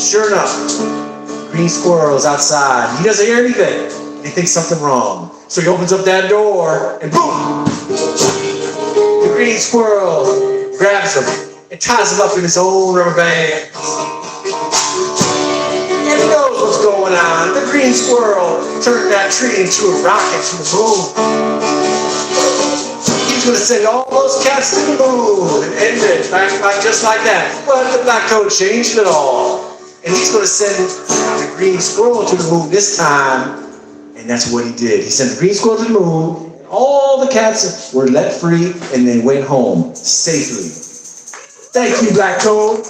Sure enough, green squirrel is outside. He doesn't hear anything. And he thinks something wrong. So he opens up that door, and boom! The green squirrel grabs him and ties him up in his own rubber band. And he knows what's going on. The green squirrel turned that tree into a rocket to the moon. He's going to send all those cats to the moon and end it, just like that. But the Black Toad changed it all. And he's going to send the green squirrel to the moon this time. And that's what he did. He sent the green squirrel to the moon. And all the cats were let free and they went home safely. Thank you, Black Toad.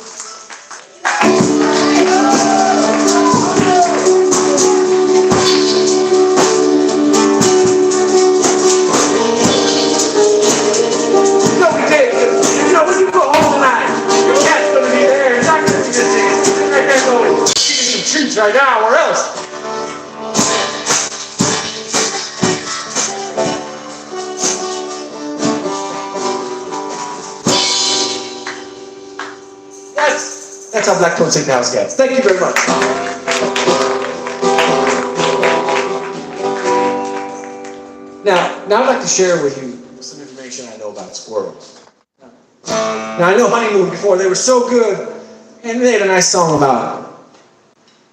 Right now, or else. That's how Black Toad saved the house cats. Thank you very much. Now I'd like to share with you some information I know about squirrels. Now I know Honeymoon before, they were so good, and they had a nice song about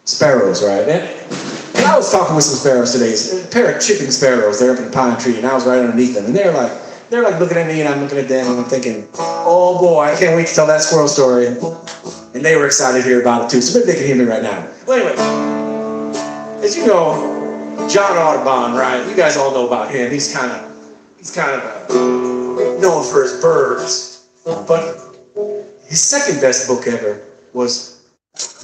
sparrows, right? And I was talking with some sparrows today, a pair of chipping sparrows. They're up in a pine tree, and I was right underneath them. And they're like looking at me, and I'm looking at them, and I'm thinking, oh boy, I can't wait to tell that squirrel story. And they were excited to hear about it too, so maybe they can hear me right now. Well, anyway, as you know, John Audubon, right? You guys all know about him. He's kind of known for his birds, but his second best book ever was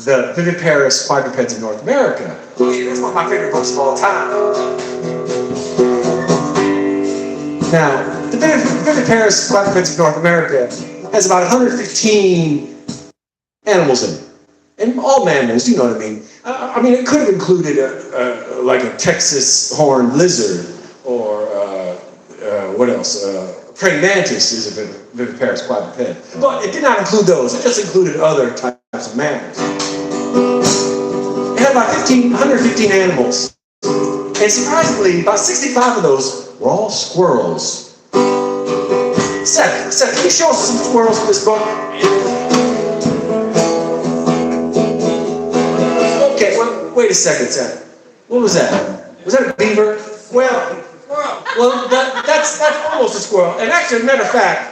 the Viviparous Quadrupeds of North America. That's one of my favorite books of all time. Now, the Viviparous Quadrupeds of North America has about 115 animals in it. And all mammals, you know what I mean. I mean, it could have included like a Texas horned lizard, or what else? Praying mantis is a viviparous quadruped. But it did not include those. It just included other types of mammals. It had about 115 animals. And surprisingly, about 65 of those were all squirrels. Seth, can you show us some squirrels in this book? Okay, well, wait a second, Seth. What was that? Was that a beaver? Well, that's almost a squirrel. And actually, as a matter of fact,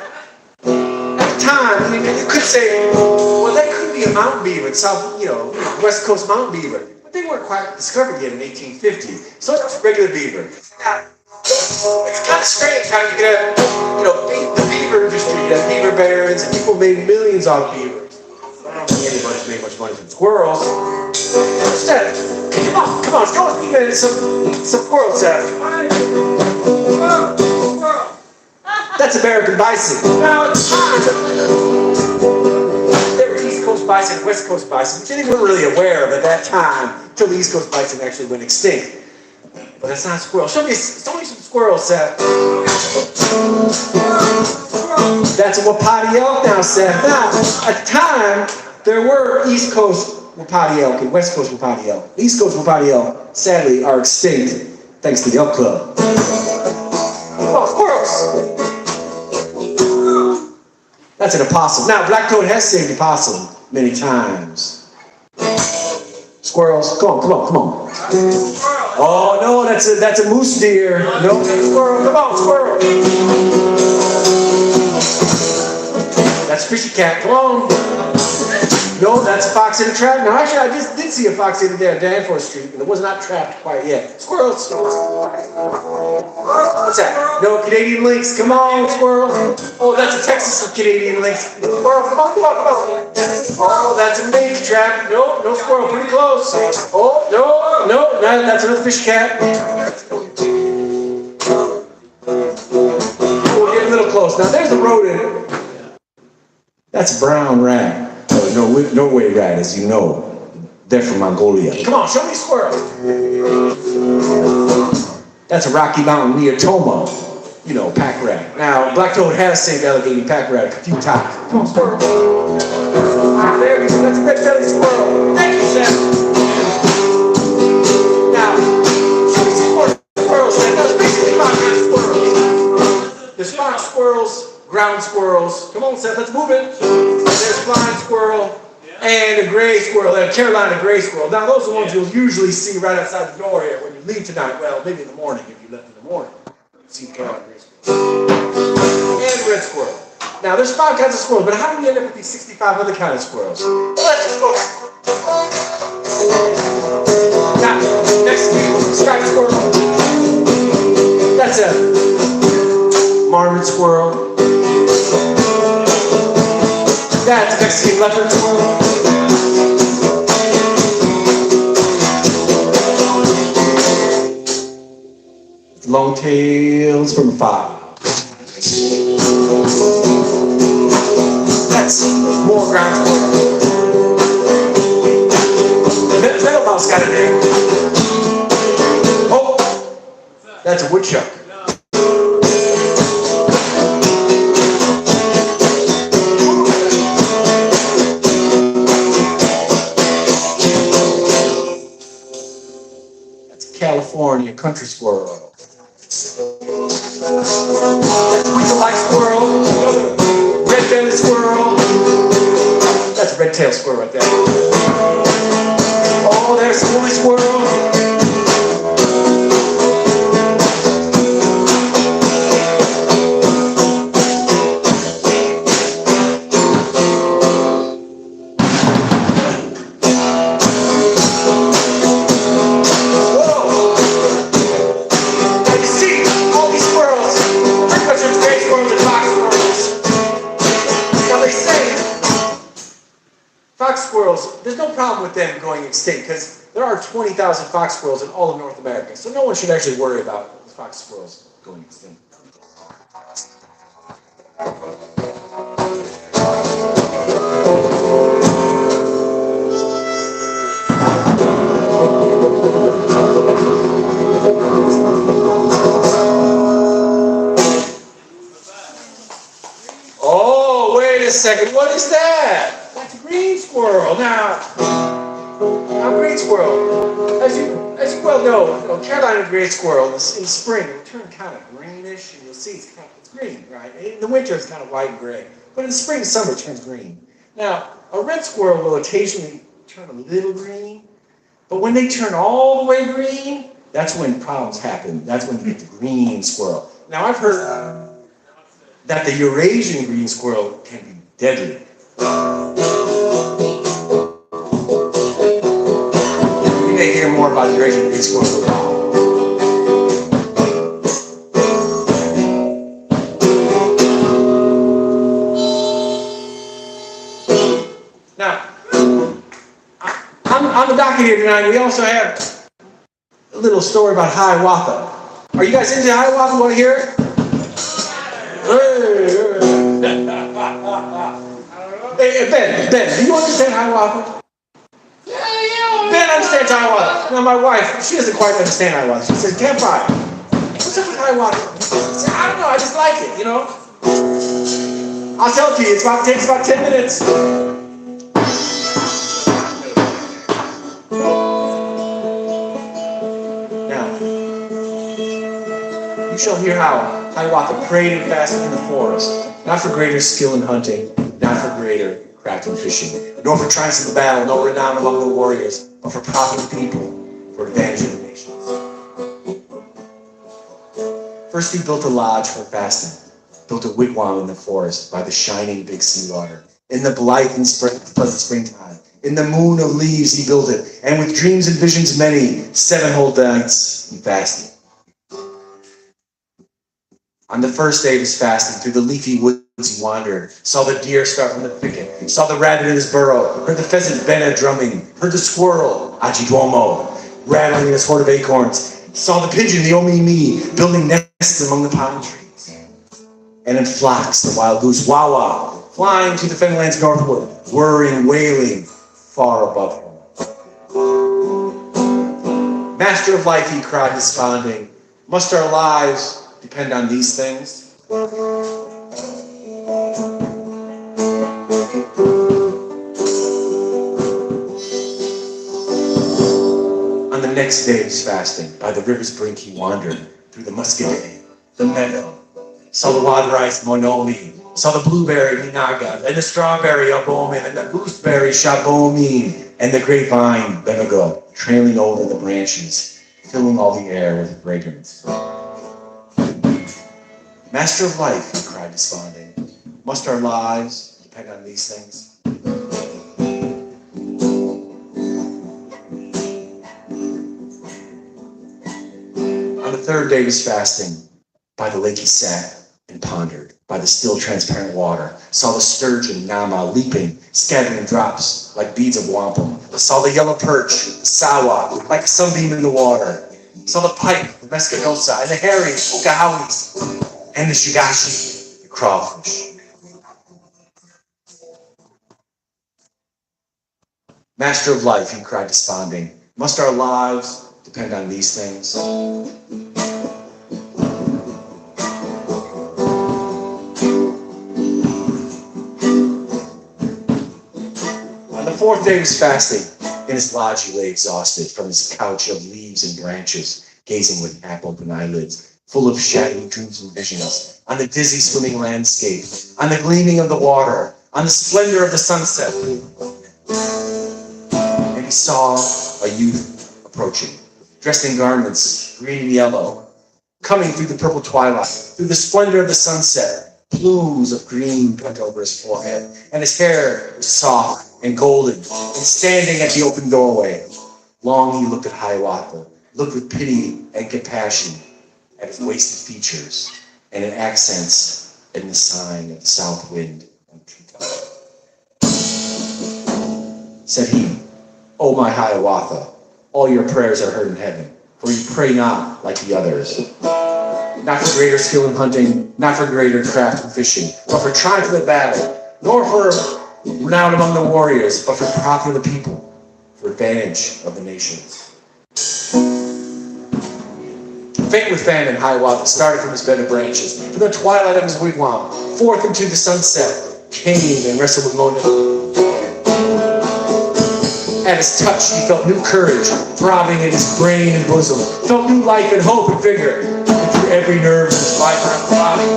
at the time, I mean, you could say, well, that could be a mountain beaver, West Coast mountain beaver. But they weren't quite discovered yet in 1850. So it was a regular beaver. Now, it's kind of strange how you get, the beaver industry, you have beaver barons, and people made millions off beavers. I don't think anybody's made much money from squirrels. Instead, come on, let's go and eat some squirrels, Seth. That's American bison. Now, at the time, there were East Coast bison and West Coast bison, which I think we weren't really aware of at that time, until the East Coast bison actually went extinct. But that's not a squirrel. Show me some squirrels, Seth. That's a wapiti elk now, Seth. Now, at the time, there were East Coast wapiti elk and West Coast wapiti elk. The East Coast wapiti elk, sadly, are extinct thanks to the Elk Club. Oh, squirrels! That's an opossum. Now, Black Toad has saved opossum many times. Squirrels, come on. Oh no, that's a moose deer. No, squirrel, come on, squirrel. That's a fishy cat, come on. No, that's a fox in a trap. Now, actually, I just did see a fox in there at Danforth Street, and it was not trapped quite yet. Squirrels. What's that? No, Canadian lynx. Come on, squirrel. Oh, that's a Texas Canadian lynx. Squirrel, come on. Oh, that's a mink trap. No squirrel. Pretty close. Oh, no, that's another fish cat. Oh, we're getting a little close. Now, there's a rodent. That's a brown rat. Norway rat, as you know. They're from Mongolia. Come on, show me a squirrel. That's a Rocky Mountain neotoma, pack rat. Now, Black Toad has saved alligator pack rat a few times. Come on, squirrel. There we go. That's a red-bellied squirrel. Thank you, Seth. Now, show me some more squirrels, Seth. That's basically about squirrels. There's fox squirrels, ground squirrels. Come on, Seth, let's move it. There's flying squirrel and a gray squirrel, and a Carolina gray squirrel. Now, those are the ones you'll usually see right outside the door here when you leave tonight. Well, maybe in the morning if you left in the morning. You see the Carolina gray squirrel. And red squirrel. Now, there's 5 kinds of squirrels, but how do we end up with these 65 other kinds of squirrels? Well, let's just go back. Now, Mexican striped squirrel. That's a marmot squirrel. That's a Mexican leopard squirrel. Long tails from a fox. That's more ground squirrel. Middle mouse got a name. Oh, that's a woodchuck. That's a California country squirrel. That's a white squirrel. Red-bellied squirrel. That's a red-tailed squirrel right there. Oh, there's a woolly squirrel. Fox squirrels, there's no problem with them going extinct because there are 20,000 fox squirrels in all of North America, so no one should actually worry about the fox squirrels going extinct. Oh, wait a second, what is that? That's a green squirrel. Now green squirrel, as you well know, Carolina green squirrel in the spring will turn kind of greenish, and you'll see it's green, right? In the winter it's kind of white and gray, but in the spring and summer it turns green. Now, a red squirrel will occasionally turn a little green, but when they turn all the way green, that's when problems happen. That's when you get the green squirrel. Now, I've heard that the Eurasian green squirrel can be deadly. You may hear more about the Eurasian green squirrel. Now, on the docket here tonight, we also have a little story about Hiawatha. Are you guys into Hiawatha? Want to hear it? Hey, Ben, do you understand Hiawatha? Ben understands Hiawatha. Now, my wife, she doesn't quite understand Hiawatha. She says, Campfire, what's up with Hiawatha? I said, I don't know, I just like it, you know? I'll tell it to you, it takes about 10 minutes. Now, you shall hear how Hiawatha prayed and fasted in the forest, not for greater skill in hunting, not for greater craft in fishing, nor for triumphs in the battle, nor renown among the warriors, but for profit of the people, for advantage of the nations. First he built a lodge for fasting, built a wigwam in the forest by the shining big sea water. In the blithe and pleasant springtime, in the moon of leaves he built it, and with dreams and visions many, 7 whole nights he fasted. On the first day of his fasting, through the leafy woods he wandered, saw the deer start from the thicket, saw the rabbit in his burrow, heard the pheasant Bena drumming, heard the squirrel, Ajiduomo, rattling in his hoard of acorns, saw the pigeon, the Omi-Mi, building nests among the pine trees. And in flocks, the wild goose, Wawa, flying to the fenlands northward, whirring, wailing, far above him. Master of life, he cried, desponding, must our lives depend on these things? On the next day of his fasting, by the river's brink he wandered, through the muscadine, the meadow, saw the water-ice Monomi, saw the blueberry Minaga, and the strawberry Abomin, and the gooseberry Shabomi, and the grapevine Benago, trailing over the branches, filling all the air with fragrance. Master of life, he cried desponding, Must our lives depend on these things? On the third day of his fasting, by the lake he sat and pondered, by the still transparent water, saw the sturgeon Nama leaping, scattering drops like beads of wampum, saw the yellow perch, the sawa, like a sunbeam in the water, saw the pike, the mescalosa, and the herring, okahawis, and the shigashi, the crawfish. Master of life, he cried desponding, must our lives depend on these things? On the fourth day of his fasting, in his lodge he lay exhausted from his couch of leaves and branches, gazing with half-open eyelids, full of shadowy dreams and visions, on the dizzy swimming landscape, on the gleaming of the water, on the splendor of the sunset. And he saw a youth approaching, dressed in garments green and yellow, coming through the purple twilight, through the splendor of the sunset. Plumes of green went over his forehead, and his hair was soft and golden, and standing at the open doorway, long he looked at Hiawatha, looked with pity and compassion at his wasted features, and in accents in the sign of the south wind on the treetop. Said he, "O my Hiawatha, all your prayers are heard in heaven, for you pray not like the others. Not for greater skill in hunting, not for greater craft in fishing, but for triumph in the battle, nor for renown among the warriors, but for profit of the people, for advantage of the nations." Faint with famine, Hiawatha started from his bed of branches, from the twilight of his wigwam, forth into the sunset, came and wrestled with Mona. At his touch, he felt new courage throbbing in his brain and bosom, felt new life and hope and vigor, and through every nerve of his vibrant body.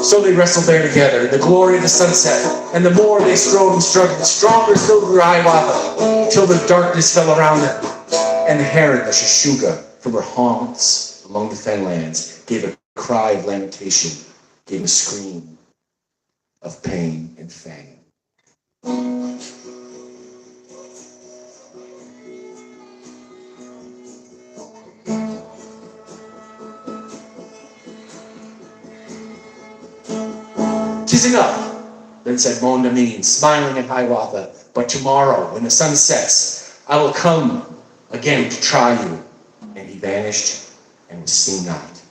So they wrestled there together in the glory of the sunset, and the more they strove and struggled, the stronger still grew Hiawatha, till the darkness fell around them, and the heron, the shashuga, from her haunts among the fenlands, gave a cry of lamentation, gave a scream of pain and famine. "'Tis enough," then said Mondamin, smiling at Hiawatha, "but tomorrow, when the sun sets, I will come again to try you." And he vanished and was seen not.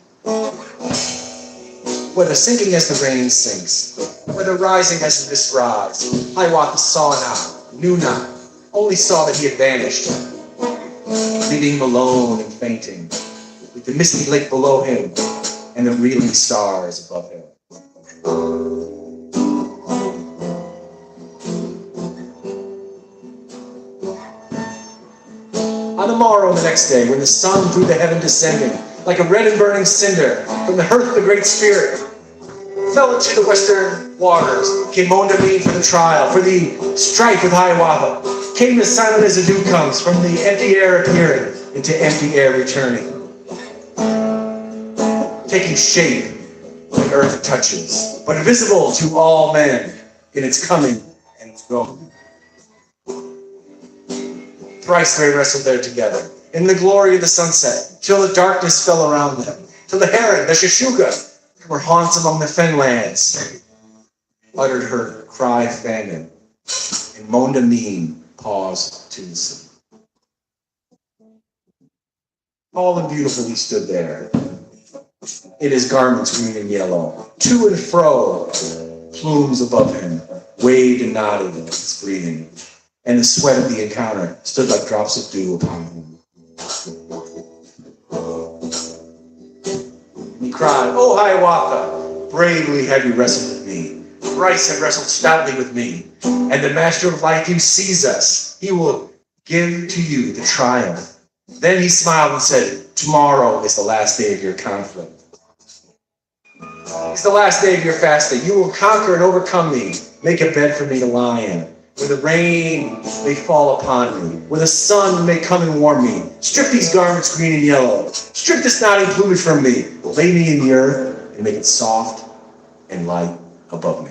Whether sinking as the rain sinks, whether rising as the mist rise, Hiawatha saw not, knew not, only saw that he had vanished, leaving him alone and fainting, with the misty lake below him and the reeling stars above him. On the morrow, the next day, when the sun through the heaven descended, like a red and burning cinder, from the hearth of the Great Spirit, fell into the western waters, came Mondamin for the trial, for the strife with Hiawatha, came as silent as a dew comes, from the empty air appearing, into empty air returning, taking shape when earth it touches, but invisible to all men in its coming and its going. Thrice they wrestled there together, in the glory of the sunset, till the darkness fell around them, till the heron, the shashuga, who were haunts among the fenlands, uttered her cry of famine, and Mondamin paused to listen. Tall and beautiful he stood there, in his garments green and yellow, to and fro, plumes above him, waved and nodded in his breathing, and the sweat of the encounter stood like drops of dew upon him. And he cried, "O Hiawatha, bravely have you wrestled with me, thrice have wrestled stoutly with me, and the Master of Life who sees us, he will give to you the triumph." Then he smiled and said, "Tomorrow is the last day of your conflict. It's the last day of your fasting. You will conquer and overcome me. Make a bed for me to lie in, where the rain may fall upon me, where the sun may come and warm me. Strip these garments green and yellow. Strip this nodding plumage from me. Lay me in the earth, and make it soft and light above me.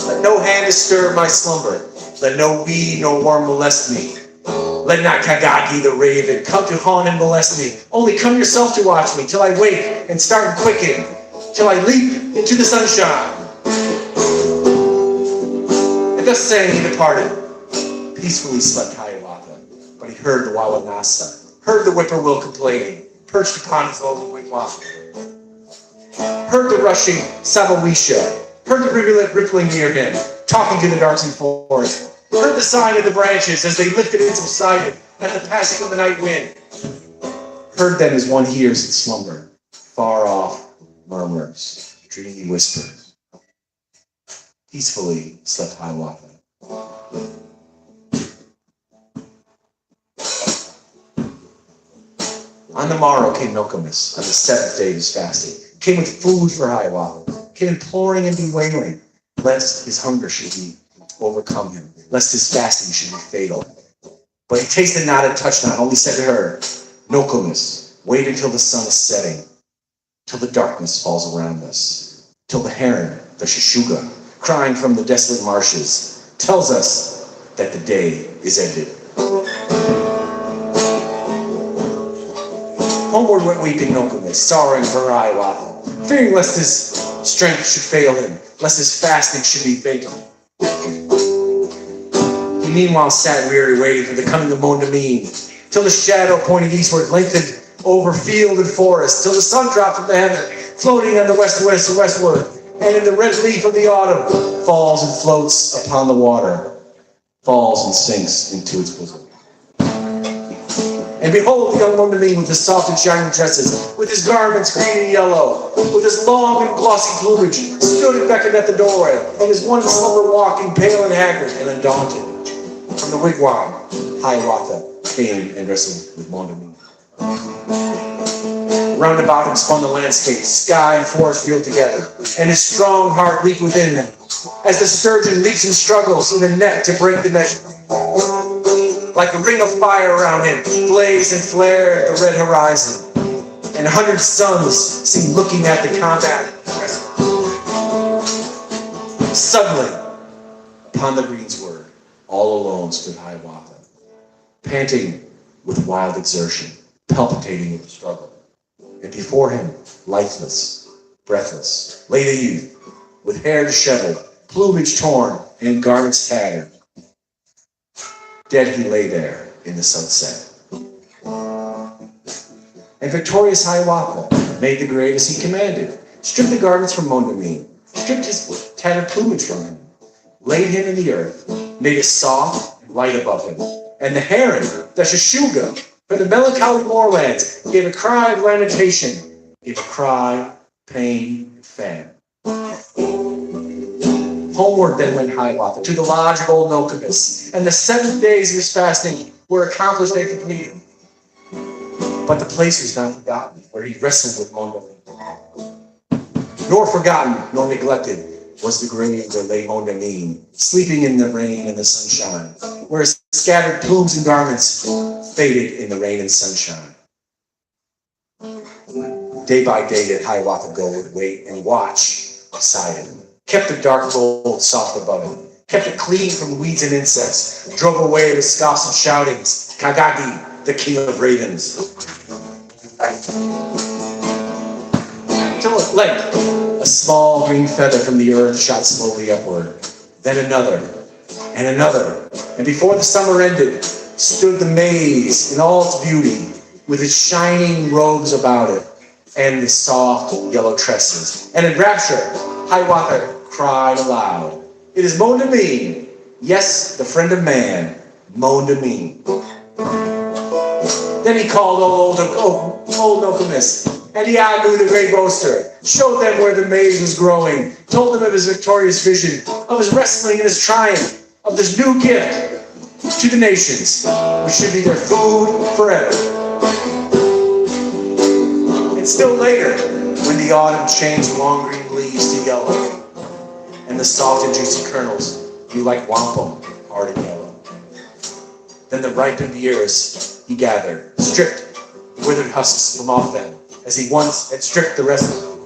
Let no hand disturb my slumber. Let no weed nor worm molest me. Let not Kagagi the raven come to haunt and molest me. Only come yourself to watch me till I wake and start quicken, till I leap into the sunshine. And thus saying, he departed. Peacefully slept Hiawatha, but he heard the Wawanasa, heard the whippoorwill complaining, perched upon his lowly wigwam, heard the rushing Sabawisha, heard the rivulet rippling near him, talking to the darksome forest, heard the sighing of the branches as they lifted and subsided at the passing of the night wind, heard them as one hears in slumber, far off murmurs, dreamy whispers. Peacefully slept Hiawatha. On the morrow came Nokomis, on the 7th day of his fasting, came with food for Hiawatha, came imploring and bewailing, lest his hunger should be overcome him, lest his fasting should be fatal. But he tasted not and touched not, only said to her, Nokomis, wait until the sun is setting, till the darkness falls around us, till the heron, the shashuga, crying from the desolate marshes, tells us that the day is ended. Homeward went weeping Nokomis, sorrowing for Hiawatha, fearing lest his strength should fail him, lest his fasting should be fatal. He meanwhile sat weary, waiting for the coming of Mondamin, till the shadow pointing eastward lengthened over field and forest, till the sun dropped from the heaven, floating on the westward, and in the red leaf of the autumn falls and floats upon the water, falls and sinks into its bosom. And behold, the young Mondamin with his soft and shining tresses, with his garments green and yellow, with his long and glossy plumage, stood and beckoned at the doorway, and his one slumber walking, pale and haggard and undaunted. From the wigwam, Hiawatha came and wrestled with Mondamin. Round about him spun the landscape, sky and forest reeled together, and his strong heart leaped within him, as the sturgeon leaps and struggles in a net to break the measure. Like a ring of fire around him, blazed and flared the red horizon, and 100 suns seemed looking at the combat. Suddenly, upon the greensward, all alone stood Hiawatha, panting with wild exertion, palpitating with the struggle. And before him, lifeless, breathless, lay the youth, with hair disheveled, plumage torn, and garments tattered. Dead he lay there in the sunset. And victorious Hiawatha made the grave as he commanded, stripped the garments from Mondamin, stripped his tattered plumage from him, laid him in the earth, made it soft and light above him. And the heron, the shashuga, from the melancholy moorlands, gave a cry of lamentation, gave a cry, pain, and famine. Homeward then went Hiawatha to the lodge of old Nokomis, and the 7 days of his fasting were accomplished and completed. But the place was not forgotten, where he wrestled with Mondamin. Nor forgotten, nor neglected, was the grave where lay Mondamin, sleeping in the rain and the sunshine, where his scattered plumes and garments faded in the rain and sunshine. Day by day did Hiawatha go and wait and watch beside him, kept the dark gold soft above him, kept it clean from weeds and insects, drove away the scoffs and shoutings, Kagagi, the king of ravens. Till at length, a small green feather from the earth shot slowly upward, then another, and before the summer ended, stood the maize in all its beauty, with its shining robes about it, and the soft yellow tresses. And in rapture, Hiawatha cried aloud, "It is Mondamin, yes, the friend of man, Mondamin." Then he called old Nokomis, and Iagu the great boaster, showed them where the maize was growing, told them of his victorious vision, of his wrestling and his triumph, of this new gift to the nations, which should be their food forever. And still later, when the autumn changed long green leaves to yellow, and the soft and juicy kernels grew like wampum, hard and yellow. Then the ripened ears he gathered, stripped the withered husks from off them, as he once had stripped the rest of them.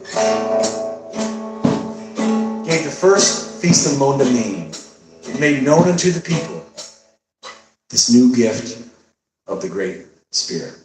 Gave the first feast of Mondamin, and made known unto the people this new gift of the Great Spirit.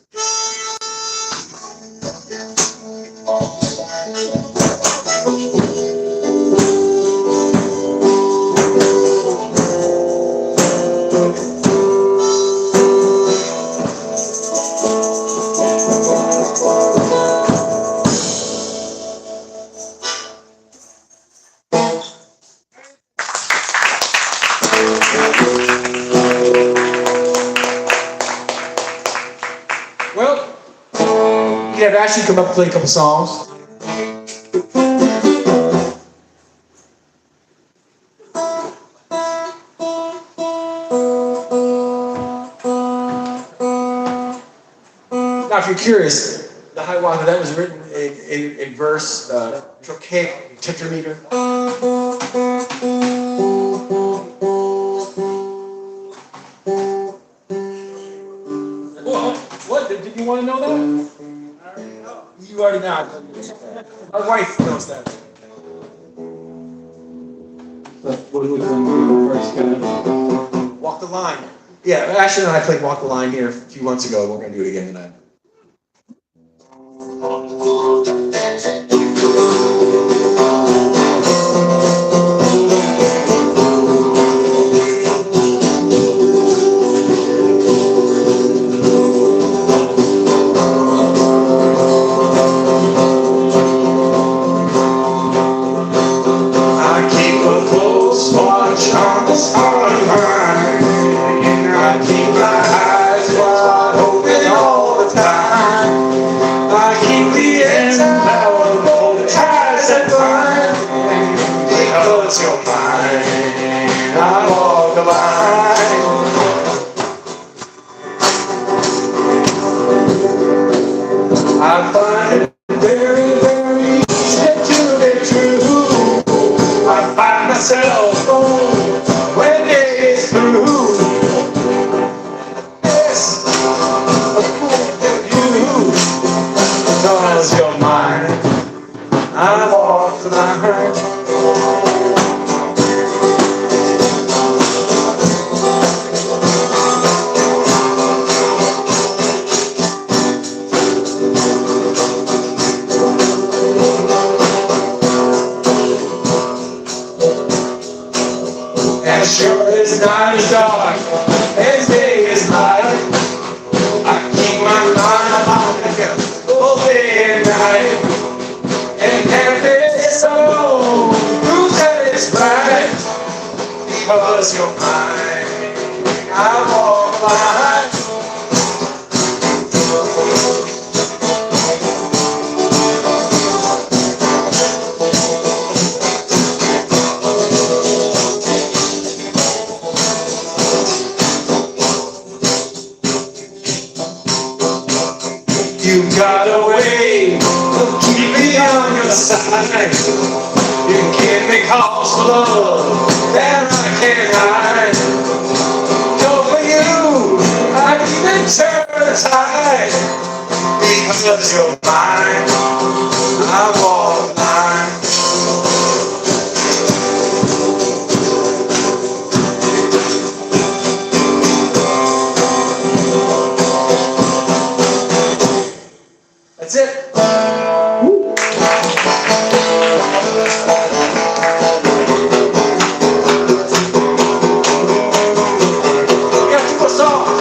Well, you can have Ashley come up and play a couple songs. Now, if you're curious, the high waka, that was written in verse, trochaic tetrameter. What? Did you want to know that? You already know. Our wife knows that. But what was the first guy? Walk the Line. Yeah, Ashley and I played Walk the Line here a few months ago. We're going to do it again tonight. I find it very, very easy to be true. I find myself when it is through. Yes, you, cause you're mine. I walk the line. As sure as night is dark, as day is light, I keep my mind on the both day and night. And happiness alone proves that it's right, because you're mine. I walk the line. You got a way of keeping me on your side. You give me cause for love that I can't hide. So for you, I even turn aside, because you're mine. I walk the line. That's it. Got two more songs.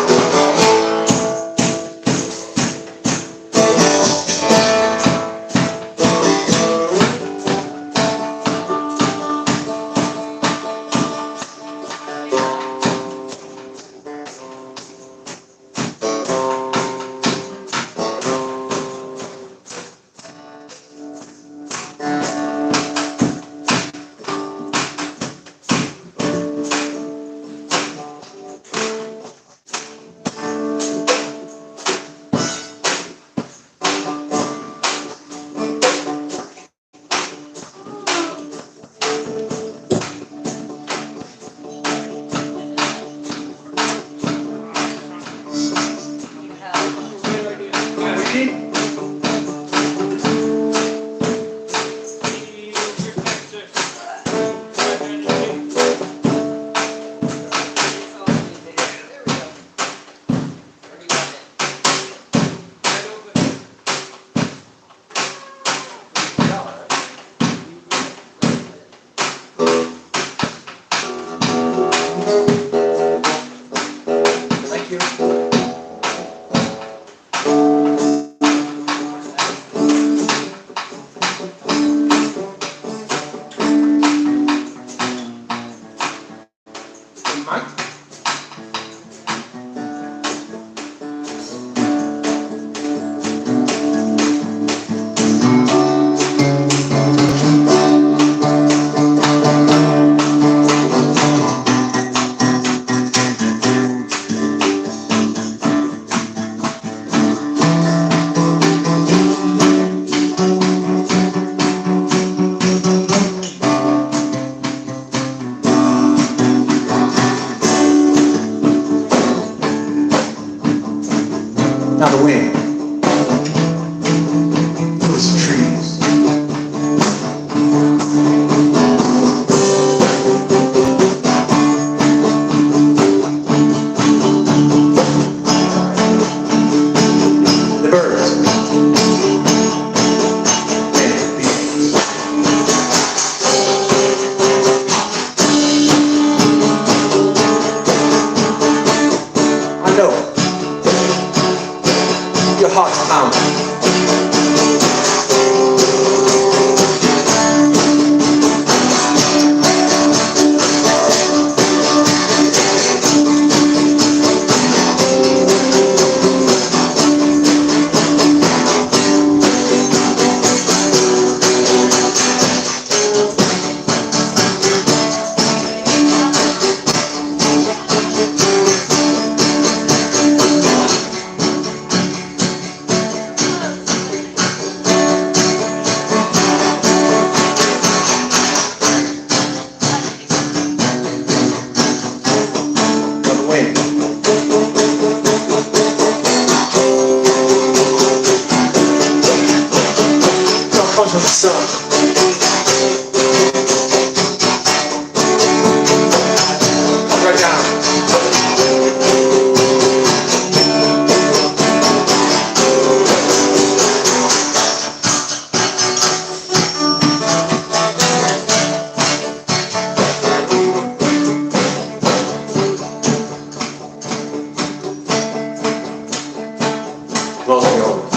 some. Right down. Blow me over.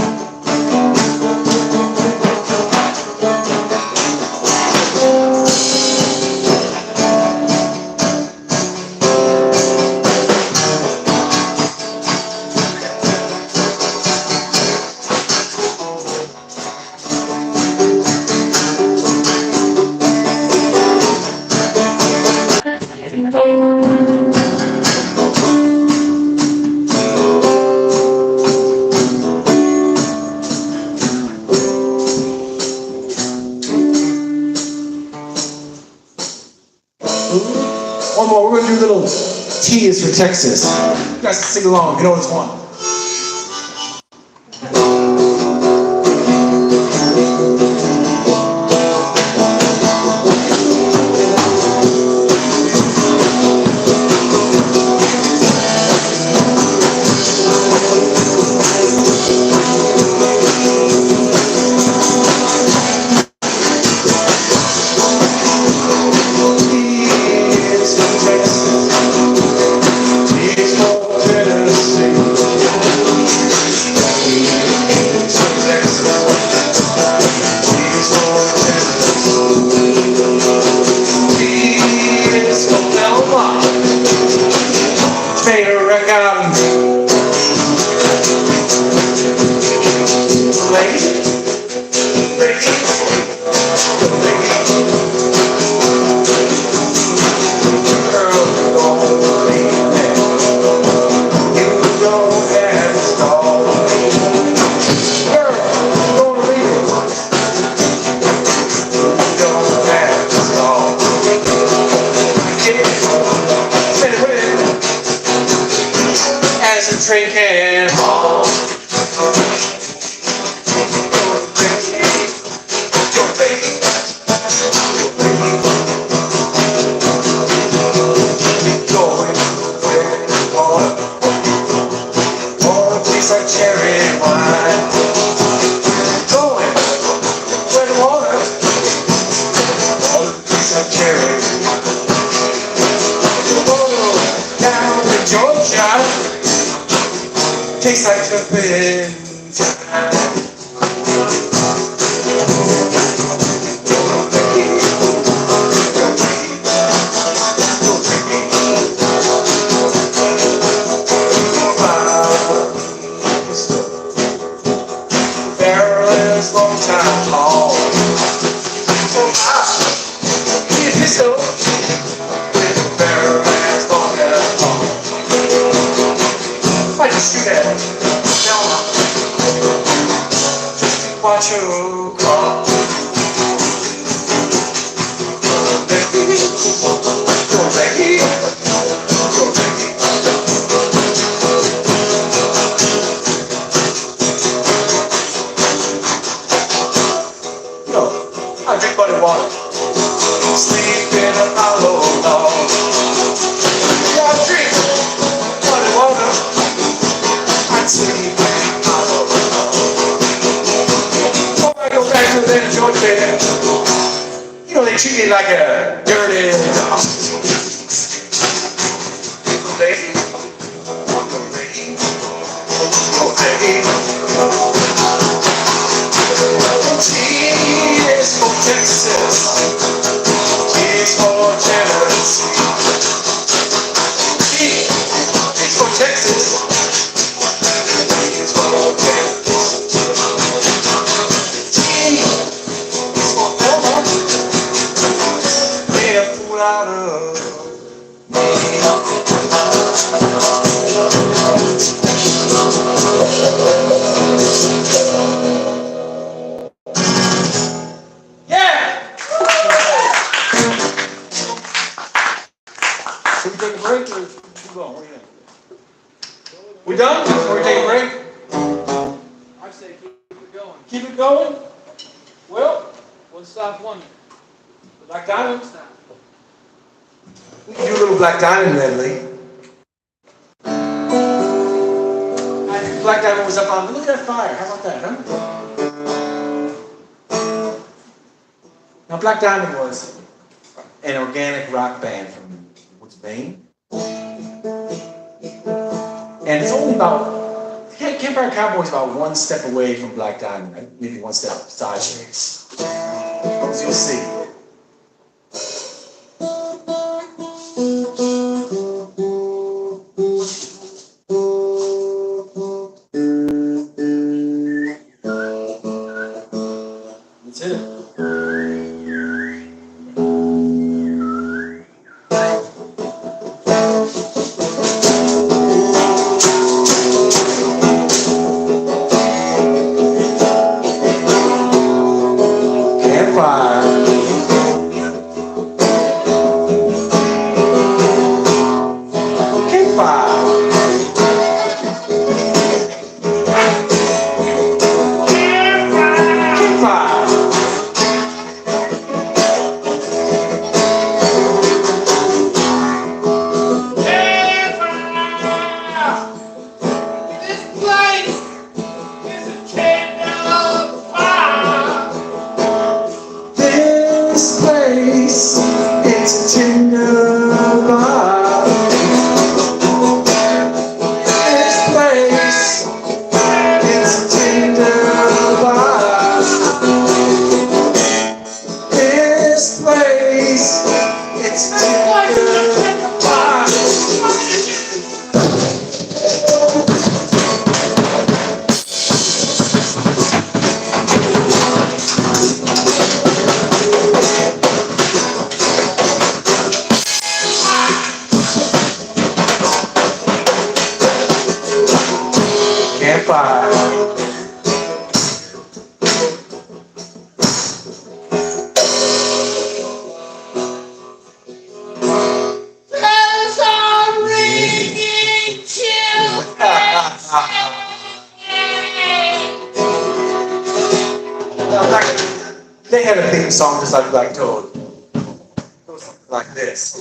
One more, we're gonna do a little T is for Texas. You guys can sing along, you know which one. Drinking home. Going where you want. Or a piece of cherry wine. Going where you want. Or a piece of cherry wine. Oh, down in Georgia. Tastes like jumping time. Barrel long time tall. So I need a pistol. Barrel long as tall. I just shoot at it. Just watch you crawl. Go Becky, go Becky, go Becky. No, I drink muddy water. Sleep in a hollow log. Yeah, I drink muddy water. I sleep in a hollow log. Before I go back to that Georgia, you know they treat me like a dirty dog. Go Becky, go Becky, go Becky. Cheers for Texas. Cheers for Tennessee. Cheers for Texas. Cheers for Tennessee. Cheers for Belmont. Made a fool out of Should we take a break or keep going? What do you think? We done? Or we take a break? I say keep it going. Keep it going? Well, One stop wonder. Black Diamond? We can do a little Black Diamond medley. I think Black Diamond was up on, look at that fire, how about that, huh? Now Black Diamond was an organic rock band from Woods, Maine. And it's only about, Campfire Cowboy is about one step away from Black Diamond, right? Maybe one step sideways. As you'll see. That's it. Campfire. Campfire. Campfire. This place is a candle fire. This place, it's a tender bar. This place, it's a tender bar. This place, it's a tender bar. Campfire. Bells are ringing children. They had a theme song just like Black Toad. It was something like this.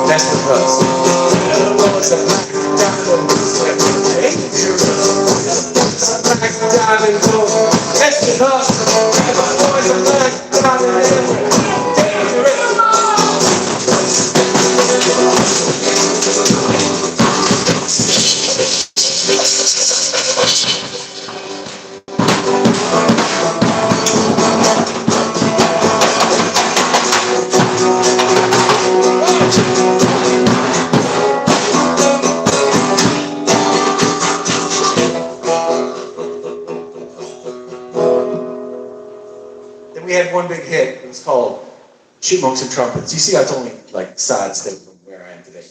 That's because that's because my boys are black, Then we had one big hit. It was called Chipmunks and Trumpets. You see, that's only like sidestep from where I am today.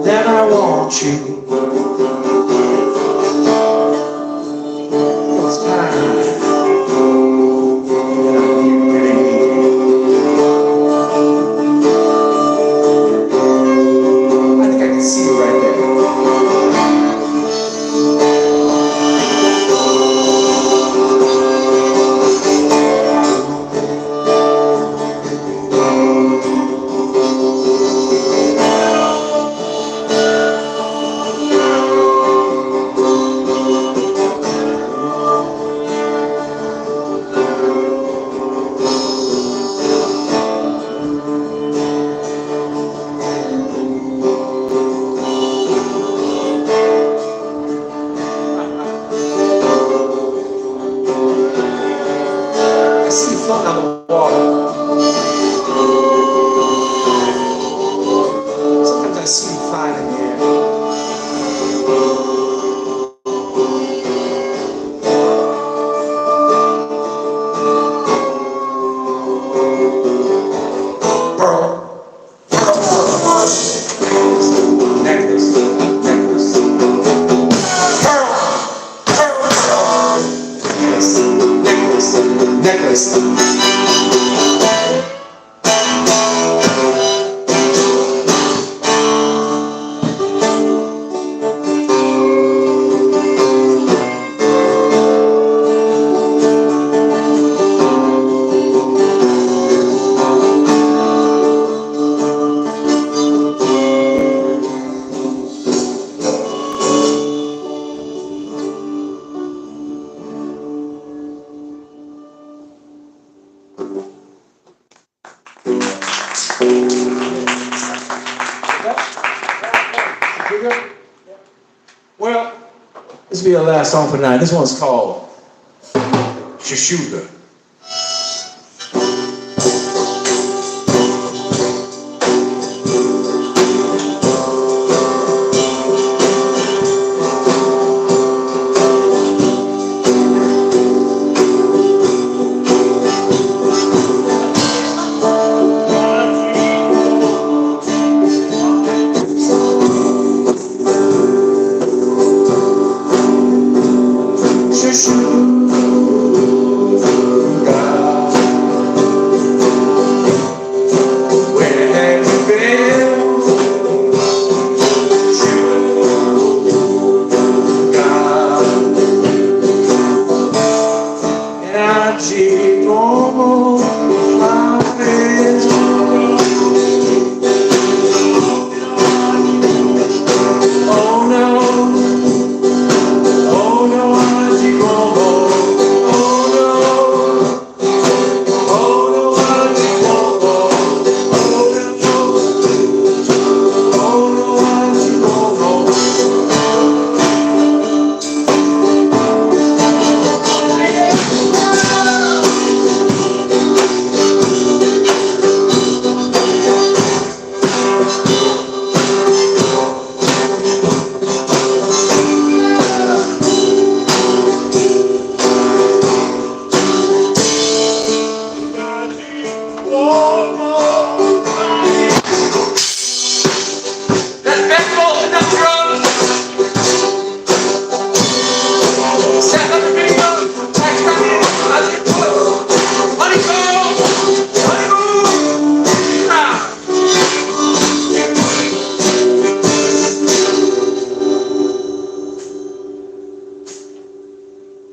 then I want you. It's time that I really need you. I think I can see you right there. I see you floating on the water. Sometimes I see you flying in the air. Pearl, pearl, pearl. Necklace, necklace. Pearl, pearl, pearl. Necklace, necklace, necklace. Well, this will be our last song for tonight. This one's called Shashuga. Where have you been? And I cheat almost my friends. Oh no, oh no, I cheat almost. Oh no, oh no, I cheat almost. Oh no, I cheat almost. That bedroll in the drum. Step up the video. Text me. I'll get to it. Money go. Honeymoon. Ah.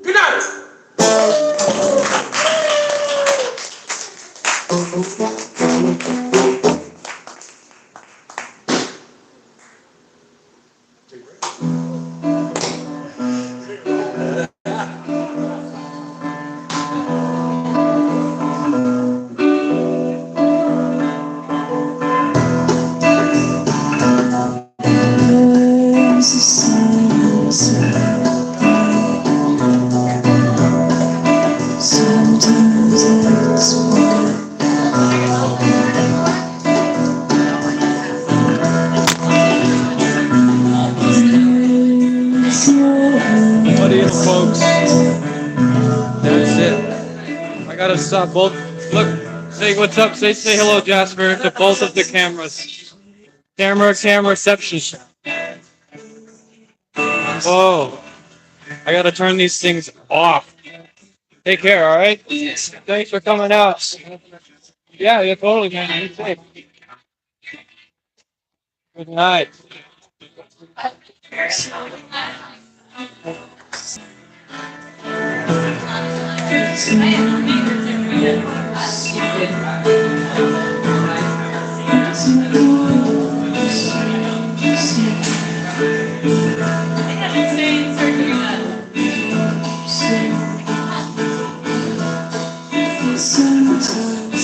Good night. What is, folks? That's it. I gotta stop both. Look, say what's up. Say hello, Jasper, to both of the cameras. Camera reception. Whoa. I gotta turn these things off. Take care, alright? Thanks for coming out. Yeah, totally, man. Be safe. Good night. Sometimes